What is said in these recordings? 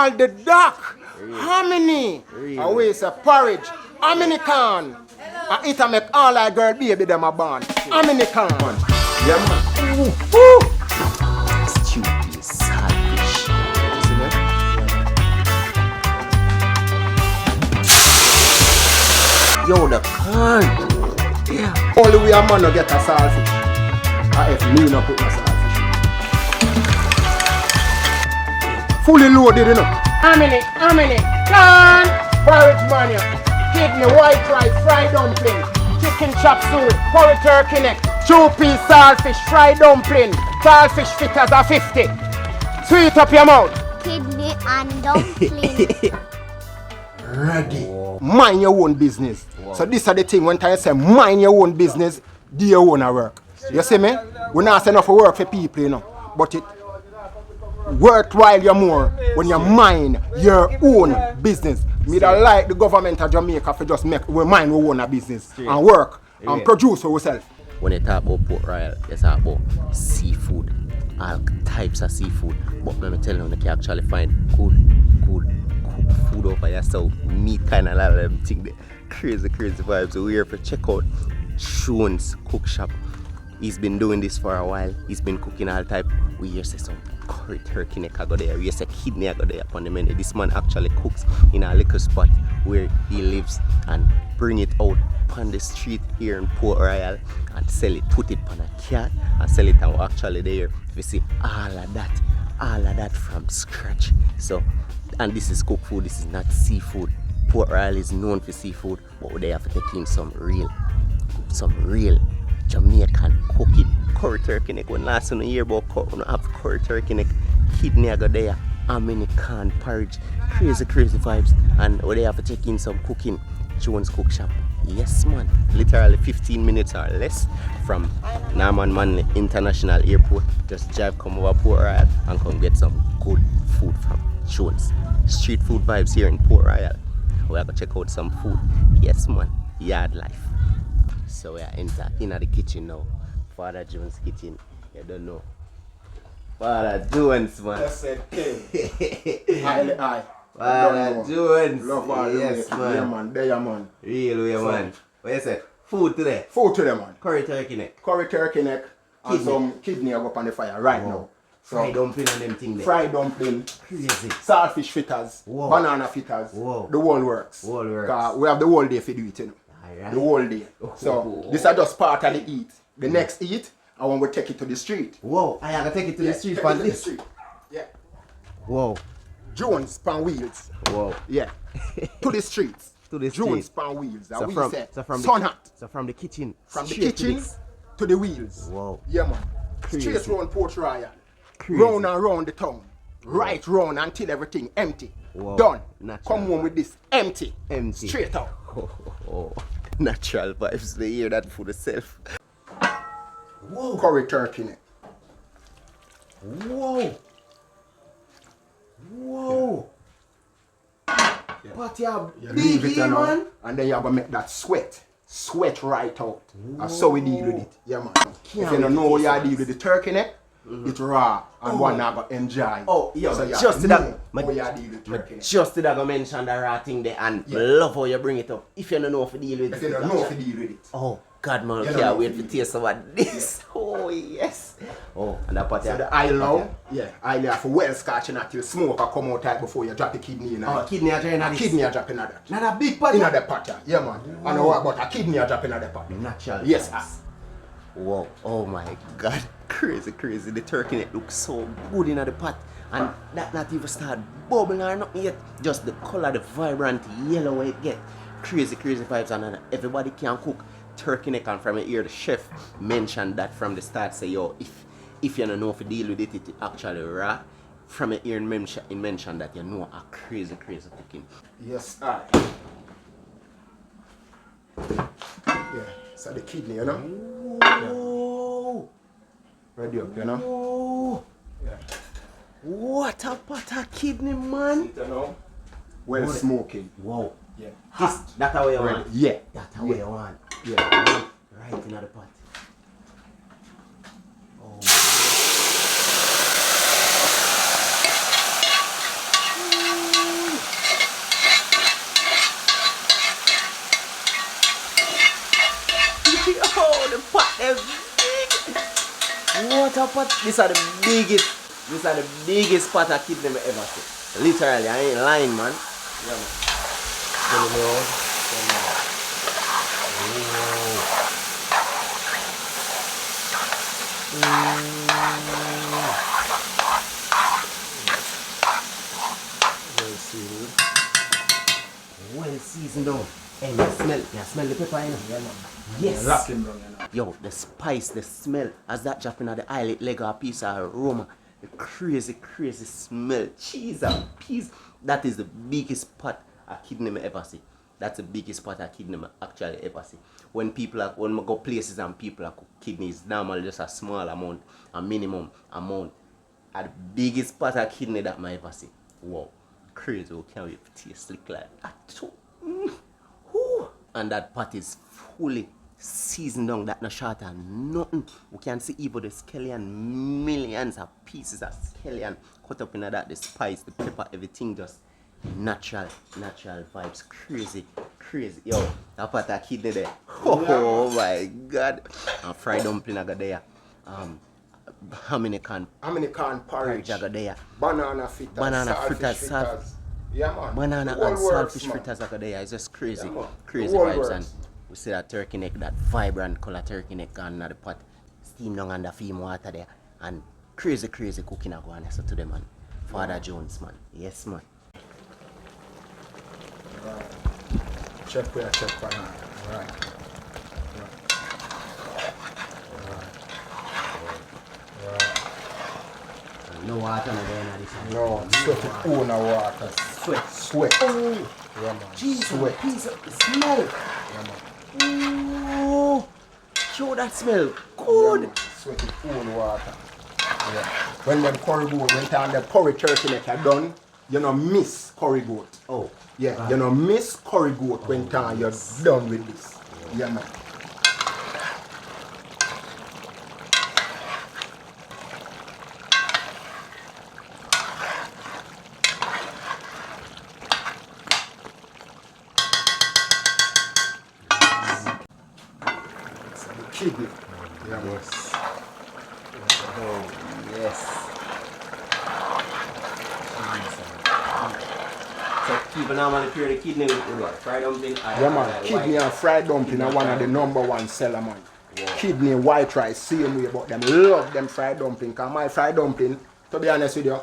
called the duck. Hominy. I we say porridge. Hominy can. And it make all our girl baby them a born. Hominy can. Yeah man. Ooh. Stupid saltfish. See me? Yo, the can. Yeah. Only way a man no get a saltfish. And if me no put no saltfish. Fully loaded, you know. Hominy, can. Porridge mania. Kidney, white rice, fried dumpling. Chicken chop suey, curry turkey neck. 2-piece saltfish, fried dumpling. Saltfish fritters are 50. Sweet up your mouth. Kidney and dumpling. Ready. Whoa. Mind your own business. Whoa. So this is the thing when I say mind your own business, do your own work. You see me? We not say enough work for people, you know. But it worthwhile you more when you mind your own business. Me don't like the government of Jamaica for just make we mind we own a business and work and produce for ourselves. When you talk about Port Royal, you talk about seafood, all types of seafood. But let me tell you, you can actually find good cooked food over here. So meat kind of like them thing, the crazy vibes. So we're here to check out Sean's cook shop. He's been doing this for a while. He's been cooking all type. We hear say some curry turkey neck I go there. We hear say kidney I go there upon the menu. This man actually cooks in a little spot where he lives and bring it out on the street here in Port Royal and sell it, put it on a cart and sell it, and we're actually there. We see all of that from scratch. So, and this is cooked food, this is not seafood. Port Royal is known for seafood, but they have to take in some real Jamaican cooking. Curry turkey neck, when last time you hear about curry turkey neck, kidney I go there, hominy can, porridge, crazy vibes, and they have to take in some cooking. Jones Cook Shop. Yes man, literally 15 minutes or less from Norman Manley International Airport. Just drive come over Port Royal and come get some good food from Jones. Street food vibes here in Port Royal. We are going to check out some food. Yes man, yard life. So we are in the kitchen now. Father Jones' kitchen. You don't know. Father Jones man. That's it, Aye. Father Jones. Love all yes, man. Yeah, man. There, man. Real way, man. What you say? Food today? Food today, man. Curry turkey neck. Curry turkey neck and some kidney up on the fire right now. So, fried dumpling and them things there. Fried dumpling. Crazy. Saltfish fritters. Whoa. Banana fritters. Whoa. The whole works. Whole works. We have the whole day for do it, you know. Alright. The whole day. So, this is just part of the eat. The next eat, I want to take it to the street. Whoa. I have to take it to the street for for this. this. Street. Yeah. Whoa. Jones pan wheels. Whoa. Yeah. To the streets. To the Jones street. pan wheels. That So we from, say. so from Sun the, hat. So from the kitchen. From the straight kitchen to the wheels. Whoa. Yeah, man. Crazy. Straight round Port Royal. Crazy. Round and round the town. Right round until everything empty. Whoa. Done. Natural. Come home with this empty. Empty. Straight out. Oh. Natural vibes. They hear that for themselves. Whoa. Curry turkey neck. Whoa. Yeah. But you Leave it big man. alone, and then you have to make that sweat right out. That's so we deal with it. Yeah, man. If you don't know how you deal with the turkey neck, it's raw and one never enjoy. Oh, yeah. So you Just know that. how you deal with turkey neck. Just did I go mention the raw thing there and love how you bring it up. If you don't know how to deal with it. If you don't know how to deal with it. Oh, God, man, I You can't don't wait know. to taste some of this. Oh, yes. Oh, and that part So the island, I have well scotch until smoke or come out tight before you drop the kidney in. Oh, kidney are trying to Kidney are dropping at that. Not a big pot. In the pot, yeah, man. I know what about a kidney are dropping at the pot. Natural. Yes, Whoa, oh my God, crazy. The turkey neck looks so good in the pot. And that not even start bubbling or nothing yet. Just the color, the vibrant yellow way it get. Crazy vibes, and everybody can cook turkey neck. And from here, the chef mentioned that from the start. Say, yo, if you don't know if you deal with it, it's actually raw. From here, in mention that you know a crazy cooking. Yes, I. Yeah, so the kidney, you know? Whoa! Yeah. Ready up, you know? Whoa! Yeah. What a pot of kidney, man! You know? Well smoking. Whoa! Yeah. That's how you want. Yeah. That's how you want. Yeah. Right in the pot. Oh. pot. These are the biggest pot of kidney I ever see. Literally, I ain't lying, man. Yeah, man. Turn it around. Well seasoned though. Hey, you smell the pepper, you know? Yeah, man. Yes. Lock him down, you know. Yo, the spice, the smell, as that dropping at the eyelid, leg or a piece of aroma, the crazy smell, cheese and peas. That is the biggest pot of kidney I ever see. That's the biggest pot of kidney I actually ever see. When I go places and people are cook kidneys, normally just a small amount, a minimum amount. At the biggest pot of kidney that I ever see. Wow, crazy! We can't wait to taste like that too. And that pot is fully seasoned down, that no short and nothing. We can see even the scallion, millions of pieces of scallion cut up in that, the spice, the pepper, everything just natural vibes. Crazy. Yo, that pot of kidney there. Oh my God. And fried dumpling I got there. Hominy can porridge. I got there. Banana fritters, saltfish. Yeah, man. Banana and saltfish fritters are there. It's just crazy. Yeah, Crazy vibes. And we see that turkey neck, that vibrant color turkey neck gone in the pot. Steam down under flame water there. And crazy cooking are going so to them, man. Father Jones, man. Yes, man. Right. Check for now. Right. No water no there in this one. No, sweat it own a water. Sweat. Oh, yeah, man. Jesus, Sweat. piece of smell. Yeah, man. Oh, show that smell. Yeah, Good. man. Sweat it own water. Yeah. When them curry goat, when time the porridge turkey neck are done, you know miss curry goat. Oh. Yeah, right. you know miss curry goat when time you're done with this. Yeah, man. Kidney. Yeah, Yes. Oh, yes. So people normally prepare the kidney with what? Fried dumpling? Yeah, man. Kidney and fried dumpling are one of the #1 seller, man. Wow. Kidney, white rice, same way, but them love them fried dumpling. Cause my fried dumpling, to be honest with you,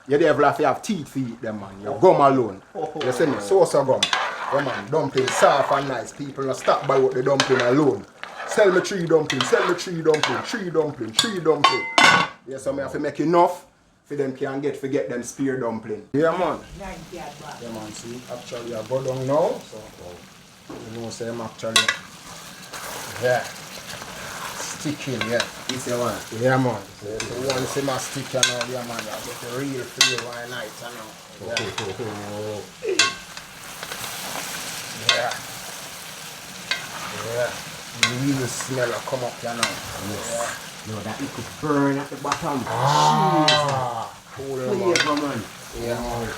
you never have teeth for eat them, man. You gum alone. You see me? Sauce gum. Yeah, man. Dumpling soft and nice. People don't stop by with the dumpling alone. Sell me 3 dumplings, 3 dumplings. Yes, so I have to make enough for them can get them spear dumpling. Yeah, man. Yeah, man, see, actually I go down now, so you know, say I'm actually, yeah, sticking, yeah. This is one? Yeah, man. So if you want to see my sticker now, yeah, man, I get the real flavor and night, you know. Yeah. Yeah. The real smell will come up here now. Yes. Yeah. No, that it could burn at the bottom. Flavor, man. Yeah, man.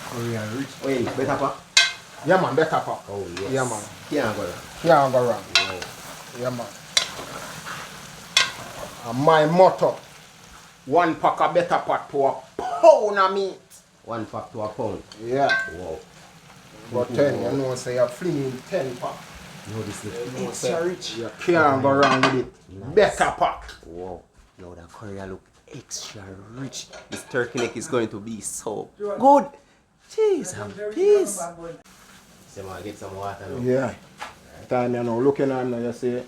Korean rich. Wait, better pa? Yeah, man, better pop. Oh, yes. Yeah, man. Can't go wrong. Can't go wrong. Wow. Yeah, man. And my motto, 1 pack of better pot to a pound of meat. 1 pack to a pound. Yeah. Wow. But 10, you know, say you're flinging 10 pack. No, this is You extra rich. You can't go wrong with it. Nice. Better pack. Wow. Now that Korea look extra rich. This turkey neck is going to be so good. Jeez, and peace. So I get some water now. Yeah. Time you know, looking at now, you see,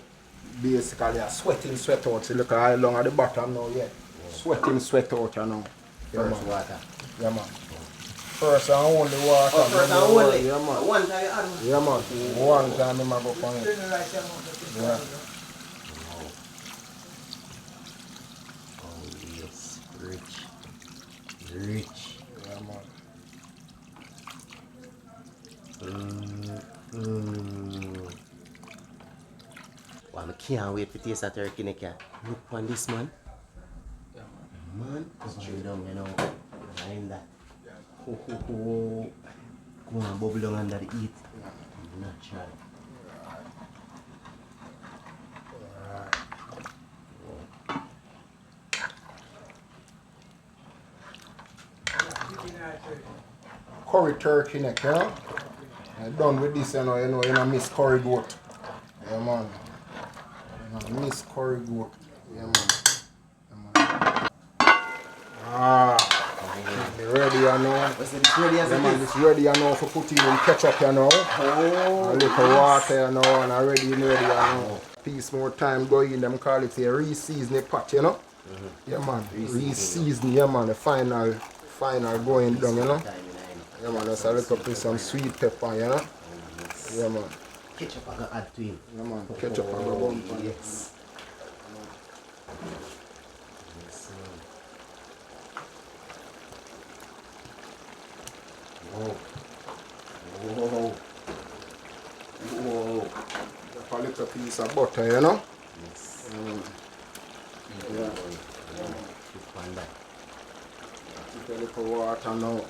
basically you're sweating sweat out. See, look how long at the bottom now, yeah. Sweating sweat out, you know. Yeah, First man. water. Yeah, man. First and only water. Oh, first and only? Yeah, man. One time you add one? Yeah, man. One time I go for it. Yeah. Oh, yes. Rich. Yeah, man. Well, I can't wait to taste that turkey neck. Look on this, man. Yeah, Man, straight down, you know. Behind that. Go and bubble down under the heat. Natural. Alright. curry turkey neck, you know. And done with this, you know, miss curry goat. Yeah, man. You know, miss curry goat. Yeah, man. Ready, you know. What's it ready as yeah, man, it's ready, you know, for putting in ketchup, you know. Oh, a little water, you know, and already, you know. Piece more time go in, them call it a re-seasoning pot, you know. Yeah, man. Re-season, yeah, man. The final going down, you know. Yeah, man. Just a little bit some sweet pepper, you know. Yeah, man. Ketchup I got add to him. Yeah, man. Ketchup I got one. Yes. Whoa. Whoa. Whoa. A little piece of butter, you know. Yes. Yeah. Take a little water now.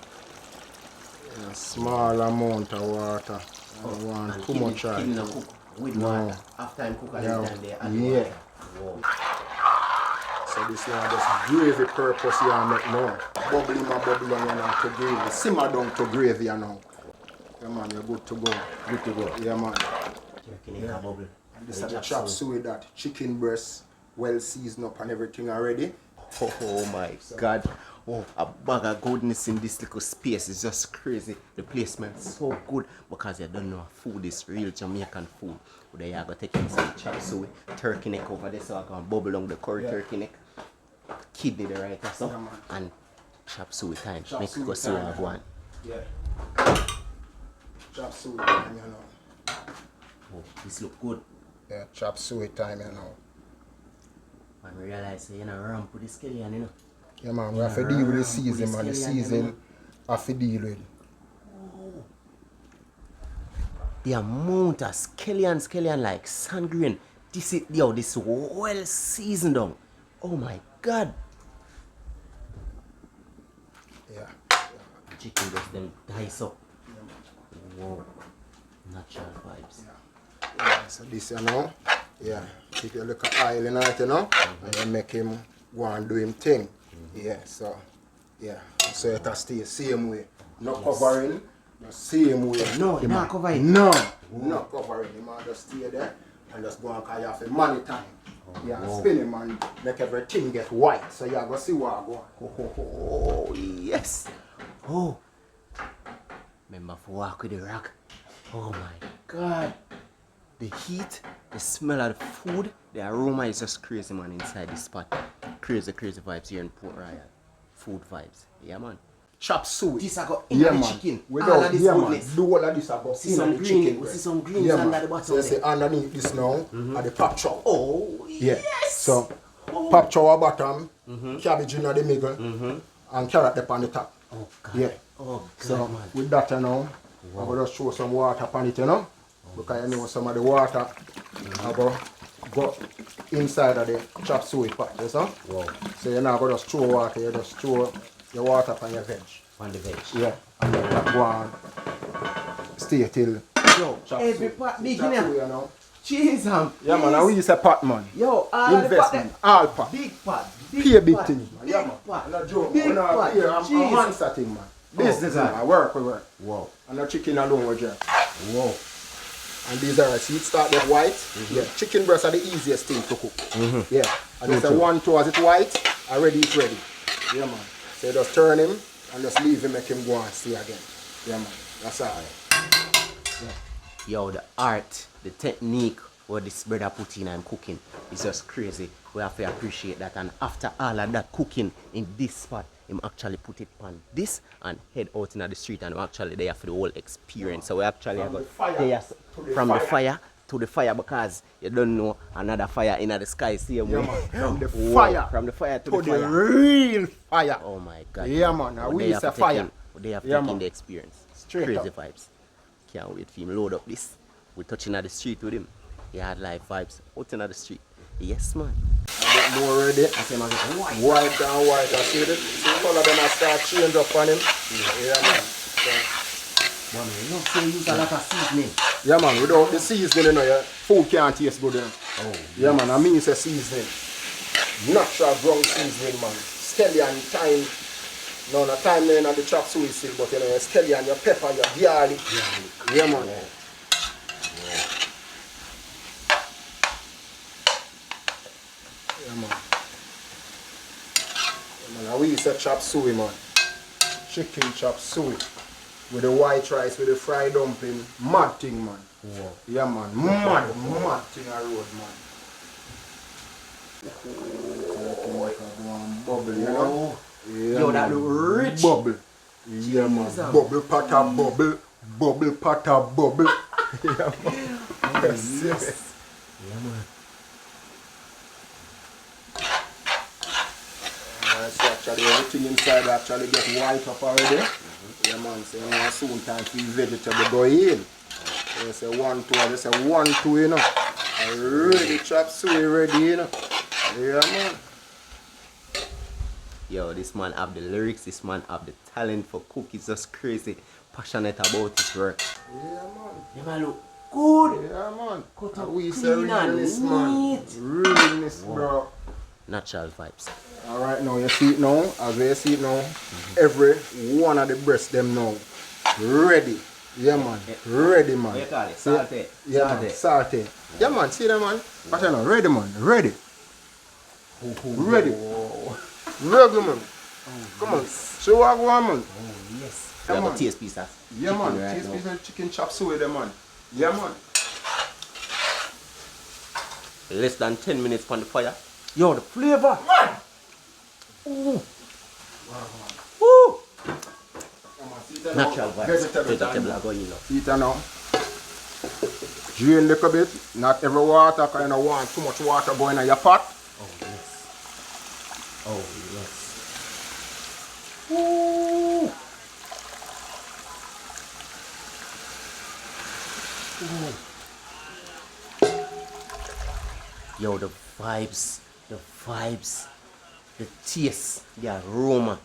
A small amount of water. I don't want too much of it. With water. After I cook a little time they add yeah. water. So this now just gravy purpose you make now. Bubbling my bubble on you know, to gravy. Simmer down to gravy you know. Yeah man, you're good to go. Good to go. Yeah man. Yeah. Bubble. And this is the chop suey that chicken breast well seasoned up and everything already. Oh my god. Oh, a bag of goodness in this little space is just crazy. The place smells so good because you don't know food is real Jamaican food. But then you gotta take in some chop suey, turkey neck over there so I can bubble on the curry turkey neck. Kidney the right or so. And chop suey time. Make it go see what I want. Yeah. Chop suey time, you know. Oh, this look good. Yeah, chop suey time, you know. I realize you know ramp with the scallion, you know. Yeah man, we have to deal with the season, man. The season have to deal with. Oh. The amount of scallion like sangrian. This is this well seasoned down. Oh my god. Yeah. Chicken just them dice up. Whoa. Natural vibes. Yeah, so this you know. Yeah. Take a look at oil in it, you know. And you make him go and do him thing. Yeah, so yeah. So it has to stay same way. Not covering, the same way. No, not covering. No, not covering. You might just stay there and just go and call you have a money time. Yeah, spin him and make everything get white. So you're gonna see what I go. Oh yes. Oh. Remember for walk with the rock. Oh my god. The heat, the smell of the food, the aroma is just crazy, man, inside this spot. Crazy vibes here in Port Royal. Food vibes. Yeah, man. Chop suey. This I got in the man. chicken. Without, All of this yeah, goodness. man. Do all of this I got See some the green, chicken. we see some greens yeah, under man. the bottom So you there. see underneath this now are the pop chow. Oh, yeah. yes. So pop chow at bottom, cabbage in the middle, and carrot up on the top. Oh, God. Yeah. Oh, God, so man. with that, you know, I will just throw some water upon it, you know. Because you know some of the water I go inside of the chop suey pot, you know? Wow. So you're not going to just throw water, you just throw your water upon your veg. On the veg. Yeah. And then that go on stay till Yo, chop every suey. pot big Chop in suey, here. you know. Cheese and Yeah man, and we use a pot man. Yo, all of the pot Investment, there. all pot. Big pot. Pay a big pot, thing, man. Big Yeah man. pot. No joke. Big I'm pot. a monster thing man. Business God. man, work we work. Wow. And the chicken alone we jerk. Wow. And these are seeds start with white. Yeah, chicken breasts are the easiest thing to cook. Yeah, and if the one towards it white, already it's ready. Yeah man. So you just turn him and just leave him, make him go and stay again. Yeah man, that's all. Yeah. Yo, the art, the technique what this brother put in and cooking is just crazy. We have to appreciate that. And after all of that cooking in this spot, him actually put it on this and head out in the street and actually there for the whole experience. So we actually have got from the fire to the fire because you don't know another fire in the sky. See From the fire to the fire. The real fire. Oh my god. Yeah man, now we is a fire. They have Yeah, taken man. the experience. Straight Crazy up. vibes. Can't wait for him load up this. We're touching at the street with him. He had live vibes out in the street. Yes man. A bit more ready. I say man, white. White and white. I see the color then I start change up on him. Yeah man. Man, you know, say use a lot of seasoning. Yeah man, without the seasoning, you know, your food can't taste good. You know. Oh, Yeah man, I mean it's a seasoning. Natural ground seasoning man. Scallion, thyme, No, no time laying on the chop suey still, but you know, your scallion, your pepper, your garlic. Yeah, man. Yeah, man. Yeah, man. We used to chop suey, man. Chicken chop suey. With the white rice, with the fried dumpling. Mad thing, man. Wow. Yeah, man. Mad thing I road, man. Bubble, you know? Yeah, yo, that look rich. Bubble. Yeah, man. Bubble pata bubble. Bubble pata bubble. Yeah, man. Yes. Yeah, man. So actually everything inside actually get white up already. Yeah, man. So you know, soon time for vegetable go in. So you say 1, 2, I just say 1, 2, you know. Ready chop suey ready, you know. Yeah, man. Yo, this man have the lyrics, this man have the talent for cook. He's just crazy, passionate about his work. Yeah, man. The man look good. Yeah, man. Cut up We say clean and realness, man. neat. Realness, bro. Natural vibes. Alright, now you see it now. As you see it now, every one of the breasts them now ready. Yeah, man. Ready, man. What you call it? Salty. Yeah, man. Salty. Yeah, man. See that, man? What you know? Ready, man. Ready. Ready. Ready, man. Come on. Show what I want, man. Oh, yes. Come You have on. a taste piece of Yeah, man. chicken right Taste now. piece of chicken chop suey there, man. Yeah, man. Less than 10 minutes on the fire. Yo, the flavor. Man! Ooh. Wow, Ooh. come on. See that Natural now? vibes. Vegetable Vegetable time. are going now. See it now. Drain a little bit. Not every water, because you don't want too much water going in your pot. Oh, yes. Oh, yes. Ooh. Yo, the vibes, the taste, the aroma.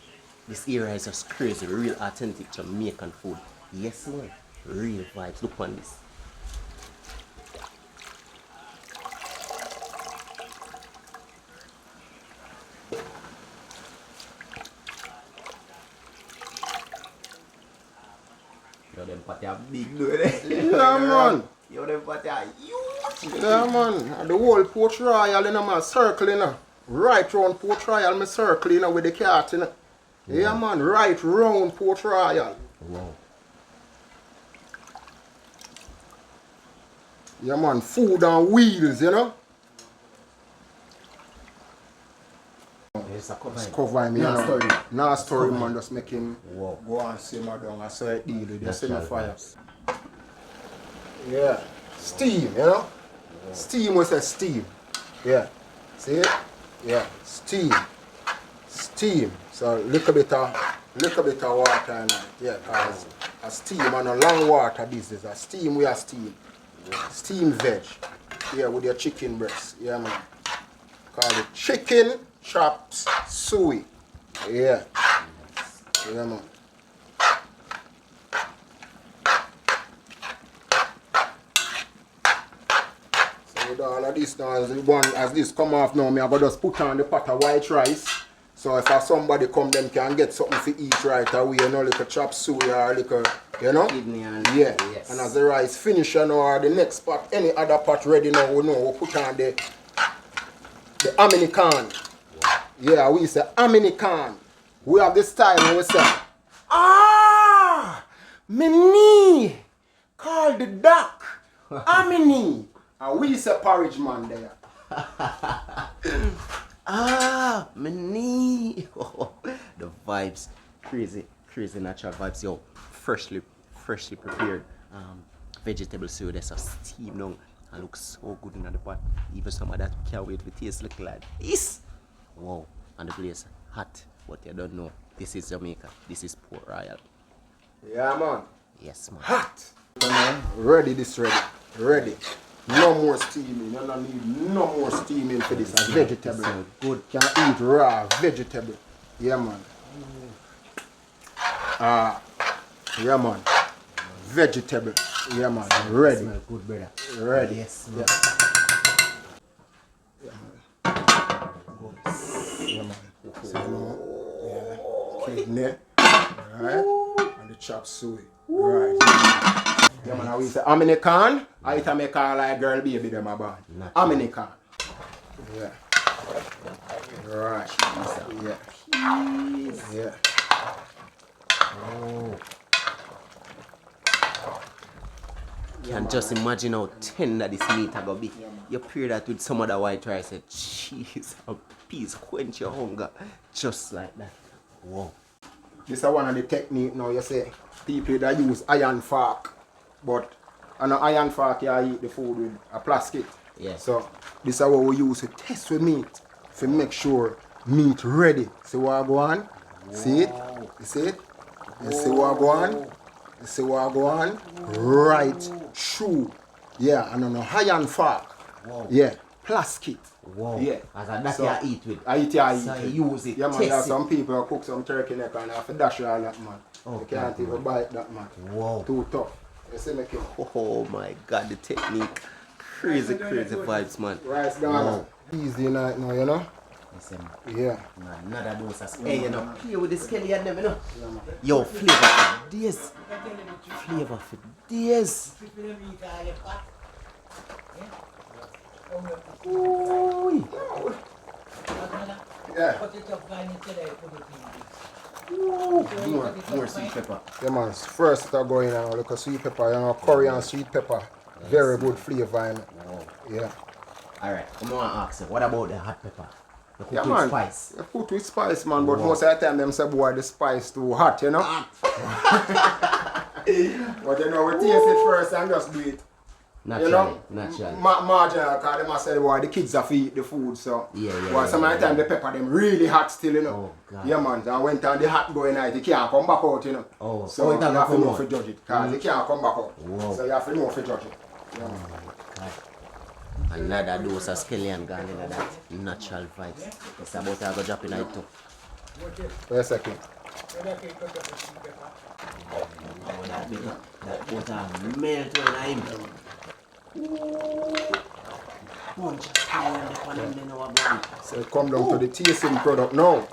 This area is just crazy, real authentic Jamaican food. Yes, man. Real vibes. Look on this. Yo, them patty are big, dude. Yeah, man. Yo, them patty are huge. Yeah, man. And the whole Port Royal, you know, man, circle, you know. Right round Port Royal, me circle, you know, with the cart, you know. Yeah, man, right round Port Royal. Wow. Yeah, man, food on wheels, you know. It's a cover. Just cover him, you Nah, know. story. Nah, story, man, just make him Wow. go and simmer down and so it deal with the simmer Natural fire. vibes. Yeah. Steam, you know. Steam, we say steam. Yeah. See it? Yeah. Steam. Steam. So little bit of water in it. Yeah, cause a steam and a long water business. A steam we are steam. Steam veg. Yeah, with your chicken breast. Yeah, man. Call it chicken chops suey. Yeah. Yeah, man. So with all of this now, as this come off now, I go just put on the pot of white rice. So if somebody come, them can get something to eat right away, you know, like a chop suey or like a, you know? Kidney and Yeah. yes. And as the rice finish, you know, or the next pot, any other pot ready now, we know, we put on the hominy can. Yeah, we say hominy can. We have this style when we say, me knee, call the duck, hominy. And we say porridge man there. My knee. The vibes, crazy natural vibes. Yo, freshly prepared vegetable stew. That's a steam now and looks so good in the pot. Even some of that can't wait to taste look like this. Wow, and the place hot, but you don't know. This is Jamaica. This is Port Royal. Yeah, man. Yes, man. Hot. Ready, this ready. Ready. No more steaming. You don't need no more steaming for this. A vegetable. So good. Can eat raw vegetable. Yeah, man. Yeah, man. Vegetable. Yeah, man. Ready. Smell good, brother. Ready. Yes, man. Yeah, man. So, you know, yeah. in there. Right? And the chop suey. Right. Yeah, man, we say Dominican. I eat a call like girl baby them a born. Dominican. Yeah. Right. Yeah. Yeah. Oh. You can just imagine how tender this meat is going to be. You pair that with some other white rice and cheese and peas, quench your hunger. Just like that. Wow. This is one of the techniques now. You say people that use iron fork, but on an iron fork you eat the food with a plastic. Yeah. So this is what we use to test with meat to make sure meat ready. See what I go on? Whoa. See it? You see it? You see what I go on? You see what I go on? Right through. Yeah, and on an iron fork. Whoa. Yeah, plastic. Wow. Yeah. As that so, you eat with. I eat it. So you use it. Yeah, man, there's some people who cook some turkey neck and have to dash all that, man. Oh, you can't even bite that, man. Wow. Too tough. You see me, kid? Oh my God, the technique. Crazy vibes, man. Rice gone. Wow. Easy night now, you know? Listen, yeah. Man, another dose of hey, you know, play with the skelly and them, you know? Yo, flavor for days. Flavor for days. Ooh. Yeah. More sweet pepper. Yeah, man. First start going on, look at sweet pepper, you know, curry and sweet pepper. Yes. Very good flavor in it. Wow. Yeah. Alright, I'm gonna ask you, what about the hot pepper? You cook yeah, with man. Spice? You cook with spice, man, but most of the time them say, boy, the spice too hot, you know? But you know, we taste it first and just do it. Naturally, you know, naturally. Marginal, because they must say, boy, the kids have to eat the food, so. Yeah. Some of the time the pepper them really hot still, you know. Oh, God. Yeah, man, and when time the hot going out, you can't come back out, you know. Oh, so you have to know for to judge it, because you can't come back out. Whoa. So you have to know to judge it. Yeah. Oh, my God. Another dose of scallion gone into that natural vibes. It's about to go drop in it too. Wait a second. Oh, that butter melt when I'm. So it come down to the tasting product now.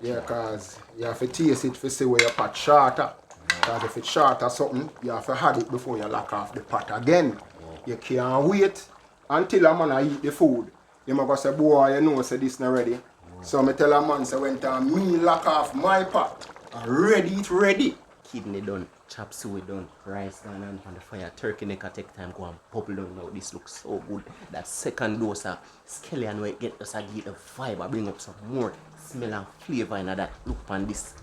Yeah, because you have to taste it to see where your pot shorter. Because if it's shorter something, you have to have it before you lock off the pot again. You can't wait until a man eat the food. You might say, boy, you know, say this not ready. So I tell a man, say, when time me lock off my pot, it's ready. Kidney done, chop suey done, rice done and on the fire, turkey neck take time go and bubble down now. This looks so good. That second dose of scallion where it get us get the vibe, I bring up some more smell and flavor in that. Look on this.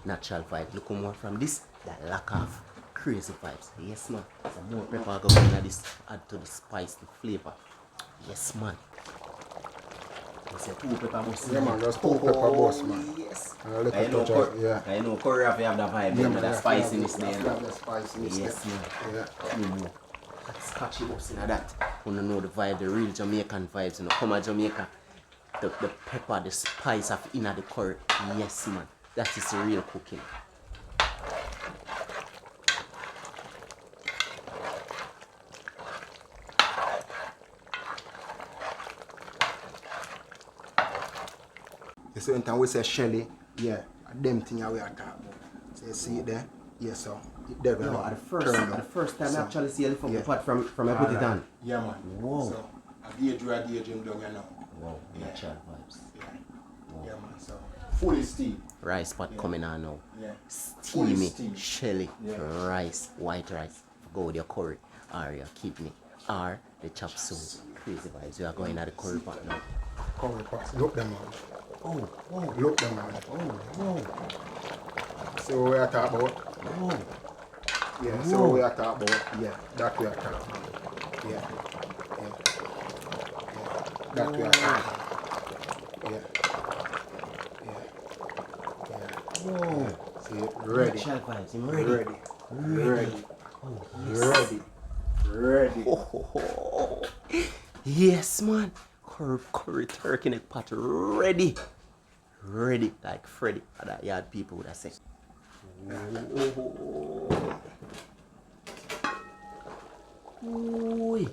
Natural vibe. Look more from this, that lack of crazy vibes. Yes man. Some more pepper go in this, add to the spice, the flavor. Yes man. It's a 2 pepper bus. Yeah man, there's 2 pepper bus, man. Yes. I know curry if you have the vibe, yeah, that spiciness there. The spiciness. Yes man. Yeah. You know. That scotchy bus in that. You know the vibe, the real Jamaican vibes, you know. Come to Jamaica. The pepper, the spice of inner the curry. Yes man. That is the real cooking. You see when time we say Shelly, yeah, them thing we are talking about. So you see it there? Yeah, so it developed. No, at the first time I actually see a lift up the pot from I put it on. Yeah man. Whoa. So I gauge him down, you know. Wow, natural vibes. Yeah. Wow. Yeah man, so fully steam. Rice pot coming on now. Yeah. Steamy, shelly, rice, white rice. Go with your curry, or your kidney, or the chop suey. Crazy vibes. You are going at the curry pot now. Curry pot. Look them out. Oh, whoa. Look them out. Oh, whoa. So what we are talking about? Whoa. Yeah, so what we are talking about? Yeah, that we are talking about. Yeah. That we are talking about. Yeah. Whoa. See, ready. Natural vibes. I'm ready. Ready. Oh, yes. Ready. Oh. Yes, man. Curry turkey neck pot ready. Ready like Freddy. That yard people would have said. Ooh.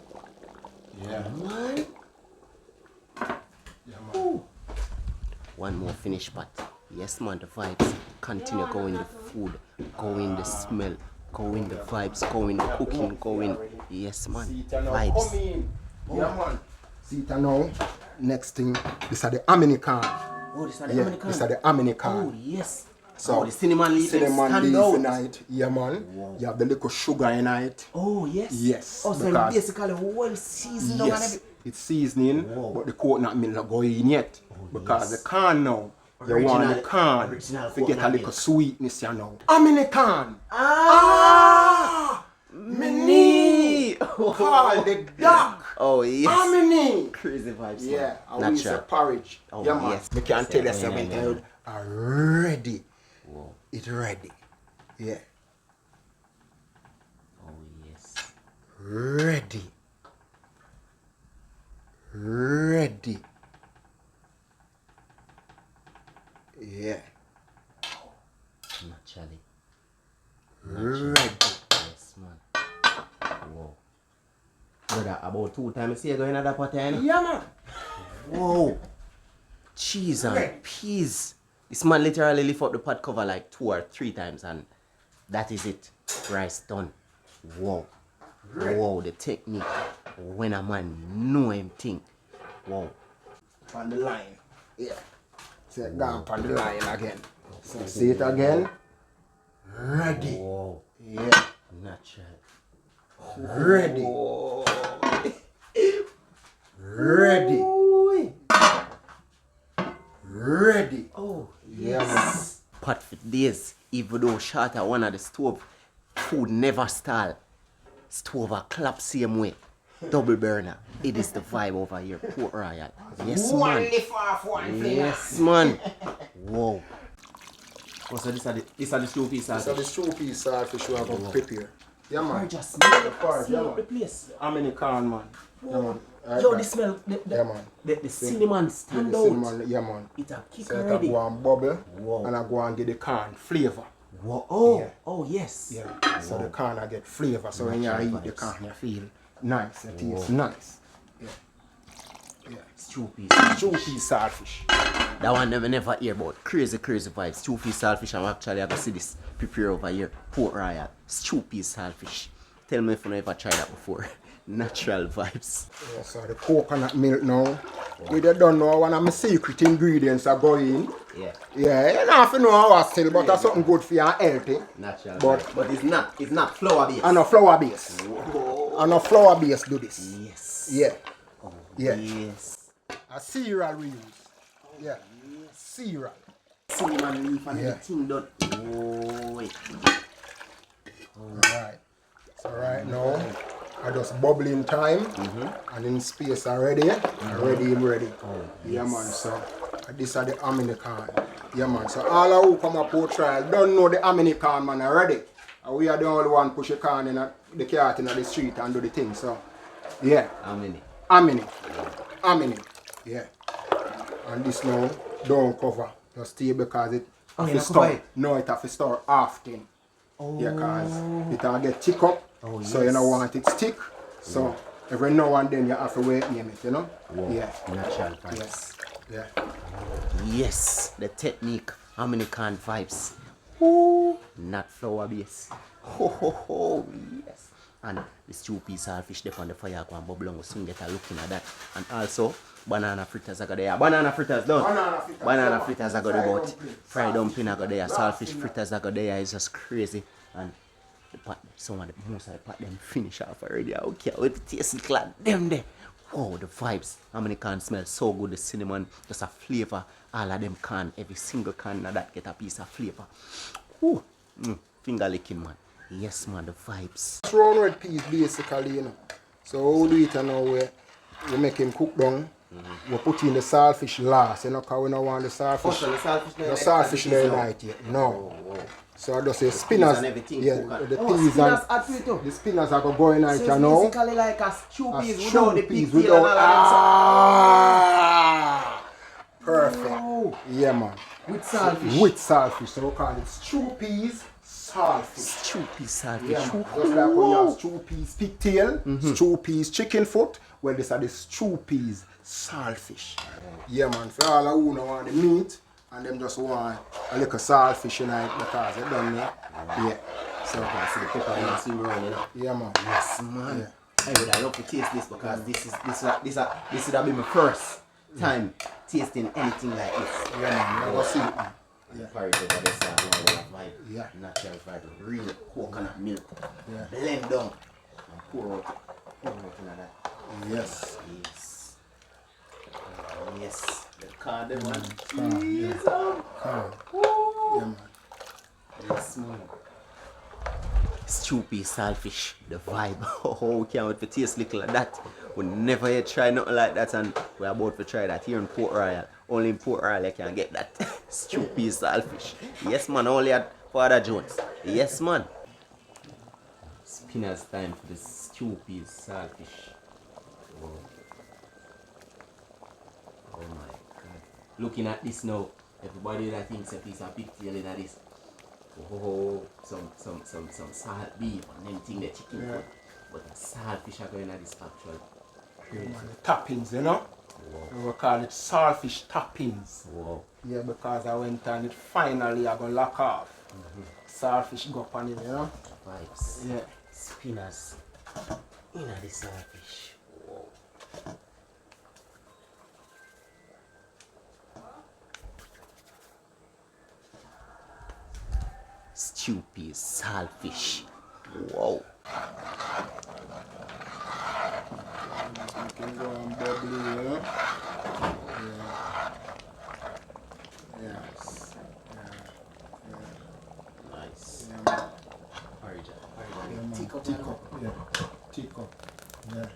Yeah. Man. Yeah, man. One more finish pot. Yes, man, the vibes. Continue going the food, going the smell, going the vibes, going the cooking, going. Yes, man. Vibes. Yeah, man. See it now. Next thing, this are the hominy can. Oh, this are the Yeah, American. this are the hominy can. Oh, yes. So, the cinnamon leaf cinnamon leaf out. in it. Yeah, man. Wow. You have the little sugar in it. Oh, yes. Yes. Oh, so it's basically well seasoned. Yes, it's seasoning, Wow. but the coconut milk not going in yet. Because yes. the can now, you Original- want the can original to get a coconut little milk. sweetness, you know. Hominy can. Mini. Call the duck. Oh, yes. Hominy. Crazy vibes. Yeah, man. and we say porridge. Oh, Yeah, man. yes. We can tell you Yeah, something. yeah. Are ready. Wow. It's ready. Yeah. Oh, yes. Ready. Ready. Yeah. Naturally. Ready. Yes, man. Wow. Brother, about 2 times you see you going in that pot, eh? Yeah, man. Whoa. Cheese and peas. This man literally lift up the pot cover like 2 or 3 times and that is it. Rice done. Wow. Wow, the technique. When a man know him thing. Wow. On the line. Yeah. So go on the line again. So see it again. Ready. Wow. Yeah. Natural. Ready. Whoa. Ready. Ooh. Ready. Oh, Yeah, yes. Pot for days. Even though short at one of the stove, food never stall. Stove a clap same way. Double burner. It is the vibe over here. Port Royal. Yes, One man. lift off one finger. Yes, man. Whoa. Oh, so this are the stew piece. So the stew piece saltfish we are going to prepare. Yeah, man. Just smell porridge, yeah, up the man. place. How many can, man? Yeah, man. Yo, the smell. Yeah, man. The cinnamon stand The out. cinnamon, yeah, man. It a kick So it already. go and bubble. Wow. And I go and get the can flavor. Whoa. Oh, Yeah. oh yes. Yeah. So the can I get flavor. So when you Natural eat the vibes. can, you feel nice. It tastes nice. Yeah. Yeah. Stew piece. Stew piece saltfish. That one never hear about. Crazy vibes. Stew piece saltfish. I'm actually I go see this prepare over here. Port Royal. Stew piece saltfish. Tell me if you never tried that before. Natural vibes. Yeah, so the coconut milk now. We don't know one of my secret ingredients are going. Yeah. Yeah, you don't have to know how still, but that's something good for your healthy. Natural. But- But it's not flour based. And a flour base. Whoa. And a flour base do this. Yes. Yeah. Oh, Yeah. Yes. A cereal we use. Yeah. Cereal. Cinnamon leaf and Yeah. everything done. Oh, wait. Alright. So right now, I just bubbling time and in space already. I'm ready. Oh, Yeah, man. So this are the hominy can. Yeah, man. So all of who come up for trial don't know the hominy can, man, already. And we are the only one push a can in the cart in the street and do the thing. So yeah, How many? hominy. Yeah. And this now don't cover. Just stay because it Oh, have you to not cover store. it? No, it have to store often. Oh. Yeah, cause it will get thick up. Oh, So you yes. don't want it stick. So every now and then you have to wait name it, you know? Wow. Yeah. Natural vibes. Yes. Yeah. Yes, the technique. How many can vibes? Ooh, not flour base. Ho ho ho, yes. And the stew piece saltfish there on the fire go and bubble and we soon get a looking at that. And also banana fritters I got there. Banana fritters done. Banana fritters I got there about. Fried dumpling I got there. Saltfish fritters I got there. It's just crazy. And the pot, some of the most of the pot them finish off already. Okay, with the taste like them there. Oh, the vibes. How many can smell so good? The cinnamon, just a flavor. All of them can, every single can of that get a piece of flavor. Ooh, finger licking, man. Yes, man, the vibes. It's round red peas basically, you know. So we do it now we make him cook down. We put in the saltfish last, you know, because we don't want the saltfish. The saltfish there night yet. No. So I just say spinners. and everything Yeah, cook the and- peas spinners and add to it too? the spinners are going night, So you it's know. basically like a stew A peas stew without the peas pigtail and all of them. Perfect. Oh. Yeah, man. With saltfish. With saltfish. So we call it stew peas saltfish. Stew peas saltfish. Yeah, man. Just like when you have stew peas pigtail, stew peas chicken foot, Well, this are the stew peas, saltfish. Yeah, man. For all who don't want the meat and them just want a little saltfish in it because they done there. Yeah. So you can see the pepper and see me running. yeah, man. Yes, man. Yeah. I would love to taste this because this would have been my first time tasting anything like this. Yeah, man. You ever see it, man? Yeah. Porridge over this vibe. Yeah. Natural vibe. Real coconut milk. Yeah. Blend down and pour out into that. Yes. Yes. Yes. The card, man. Yeah. Yeah, man. Yes, man. Stew pea saltfish, the vibe. Oh, we can't wait to taste little like that. We never yet try nothing like that, and we're about to try that here in Port Royal. Only in Port Royal you can get that. Stew pea saltfish. Yes, man, only at Father Jones. Yes, man. Spinner's time for the stew pea saltfish. Oh. Oh my god. Looking at this now, everybody that thinks that is a big deal in this. Oh, some salt beef and then thing the chicken food. But the saltfish are going at this actual. The toppings, you know? Wow. We call it saltfish toppings. Wow. Yeah, because I went and it finally I gonna lock off. Saltfish go up on it, you know? Vibes. Yeah. Spinners. In the saltfish. Wow. Stew pea saltfish. Wow. You can go and bubbly, you know? Yeah. Yes. Nice. Yeah, man. Porridge. Yeah, man. Tick up. Tick up. Yeah. Tick up. Yeah.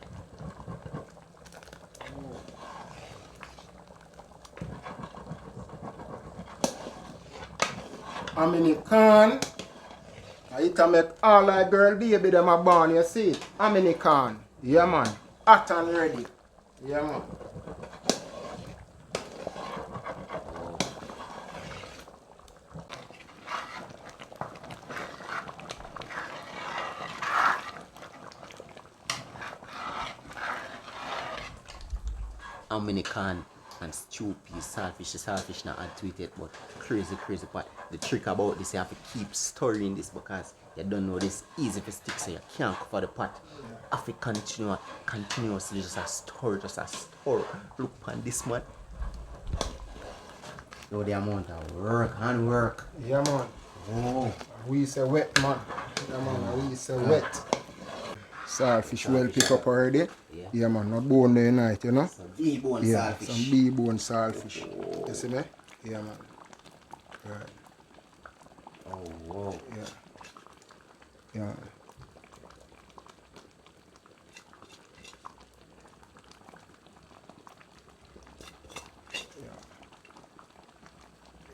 How many can? I make all that girl baby them a born, you see? How many can? Yeah, man. Hot and ready. Yeah, man. How many can and stew pea saltfish? The saltfish not add to it yet, but crazy part. The trick about this, you have to keep stirring this because you don't know this easy to stick, so you can't cover the pot. You have to continuously just a stir. Look on this, man. Know the amount of work. Yeah, man. Oh. We say wet, man. Yeah, man. We say wet. Saltfish well pick up already. Yeah, man. Not bone there night, you know? Some bee-bone saltfish. Some bee-bone saltfish. You see me? Yeah, man. Right. Oh, wow. Yeah. Yeah.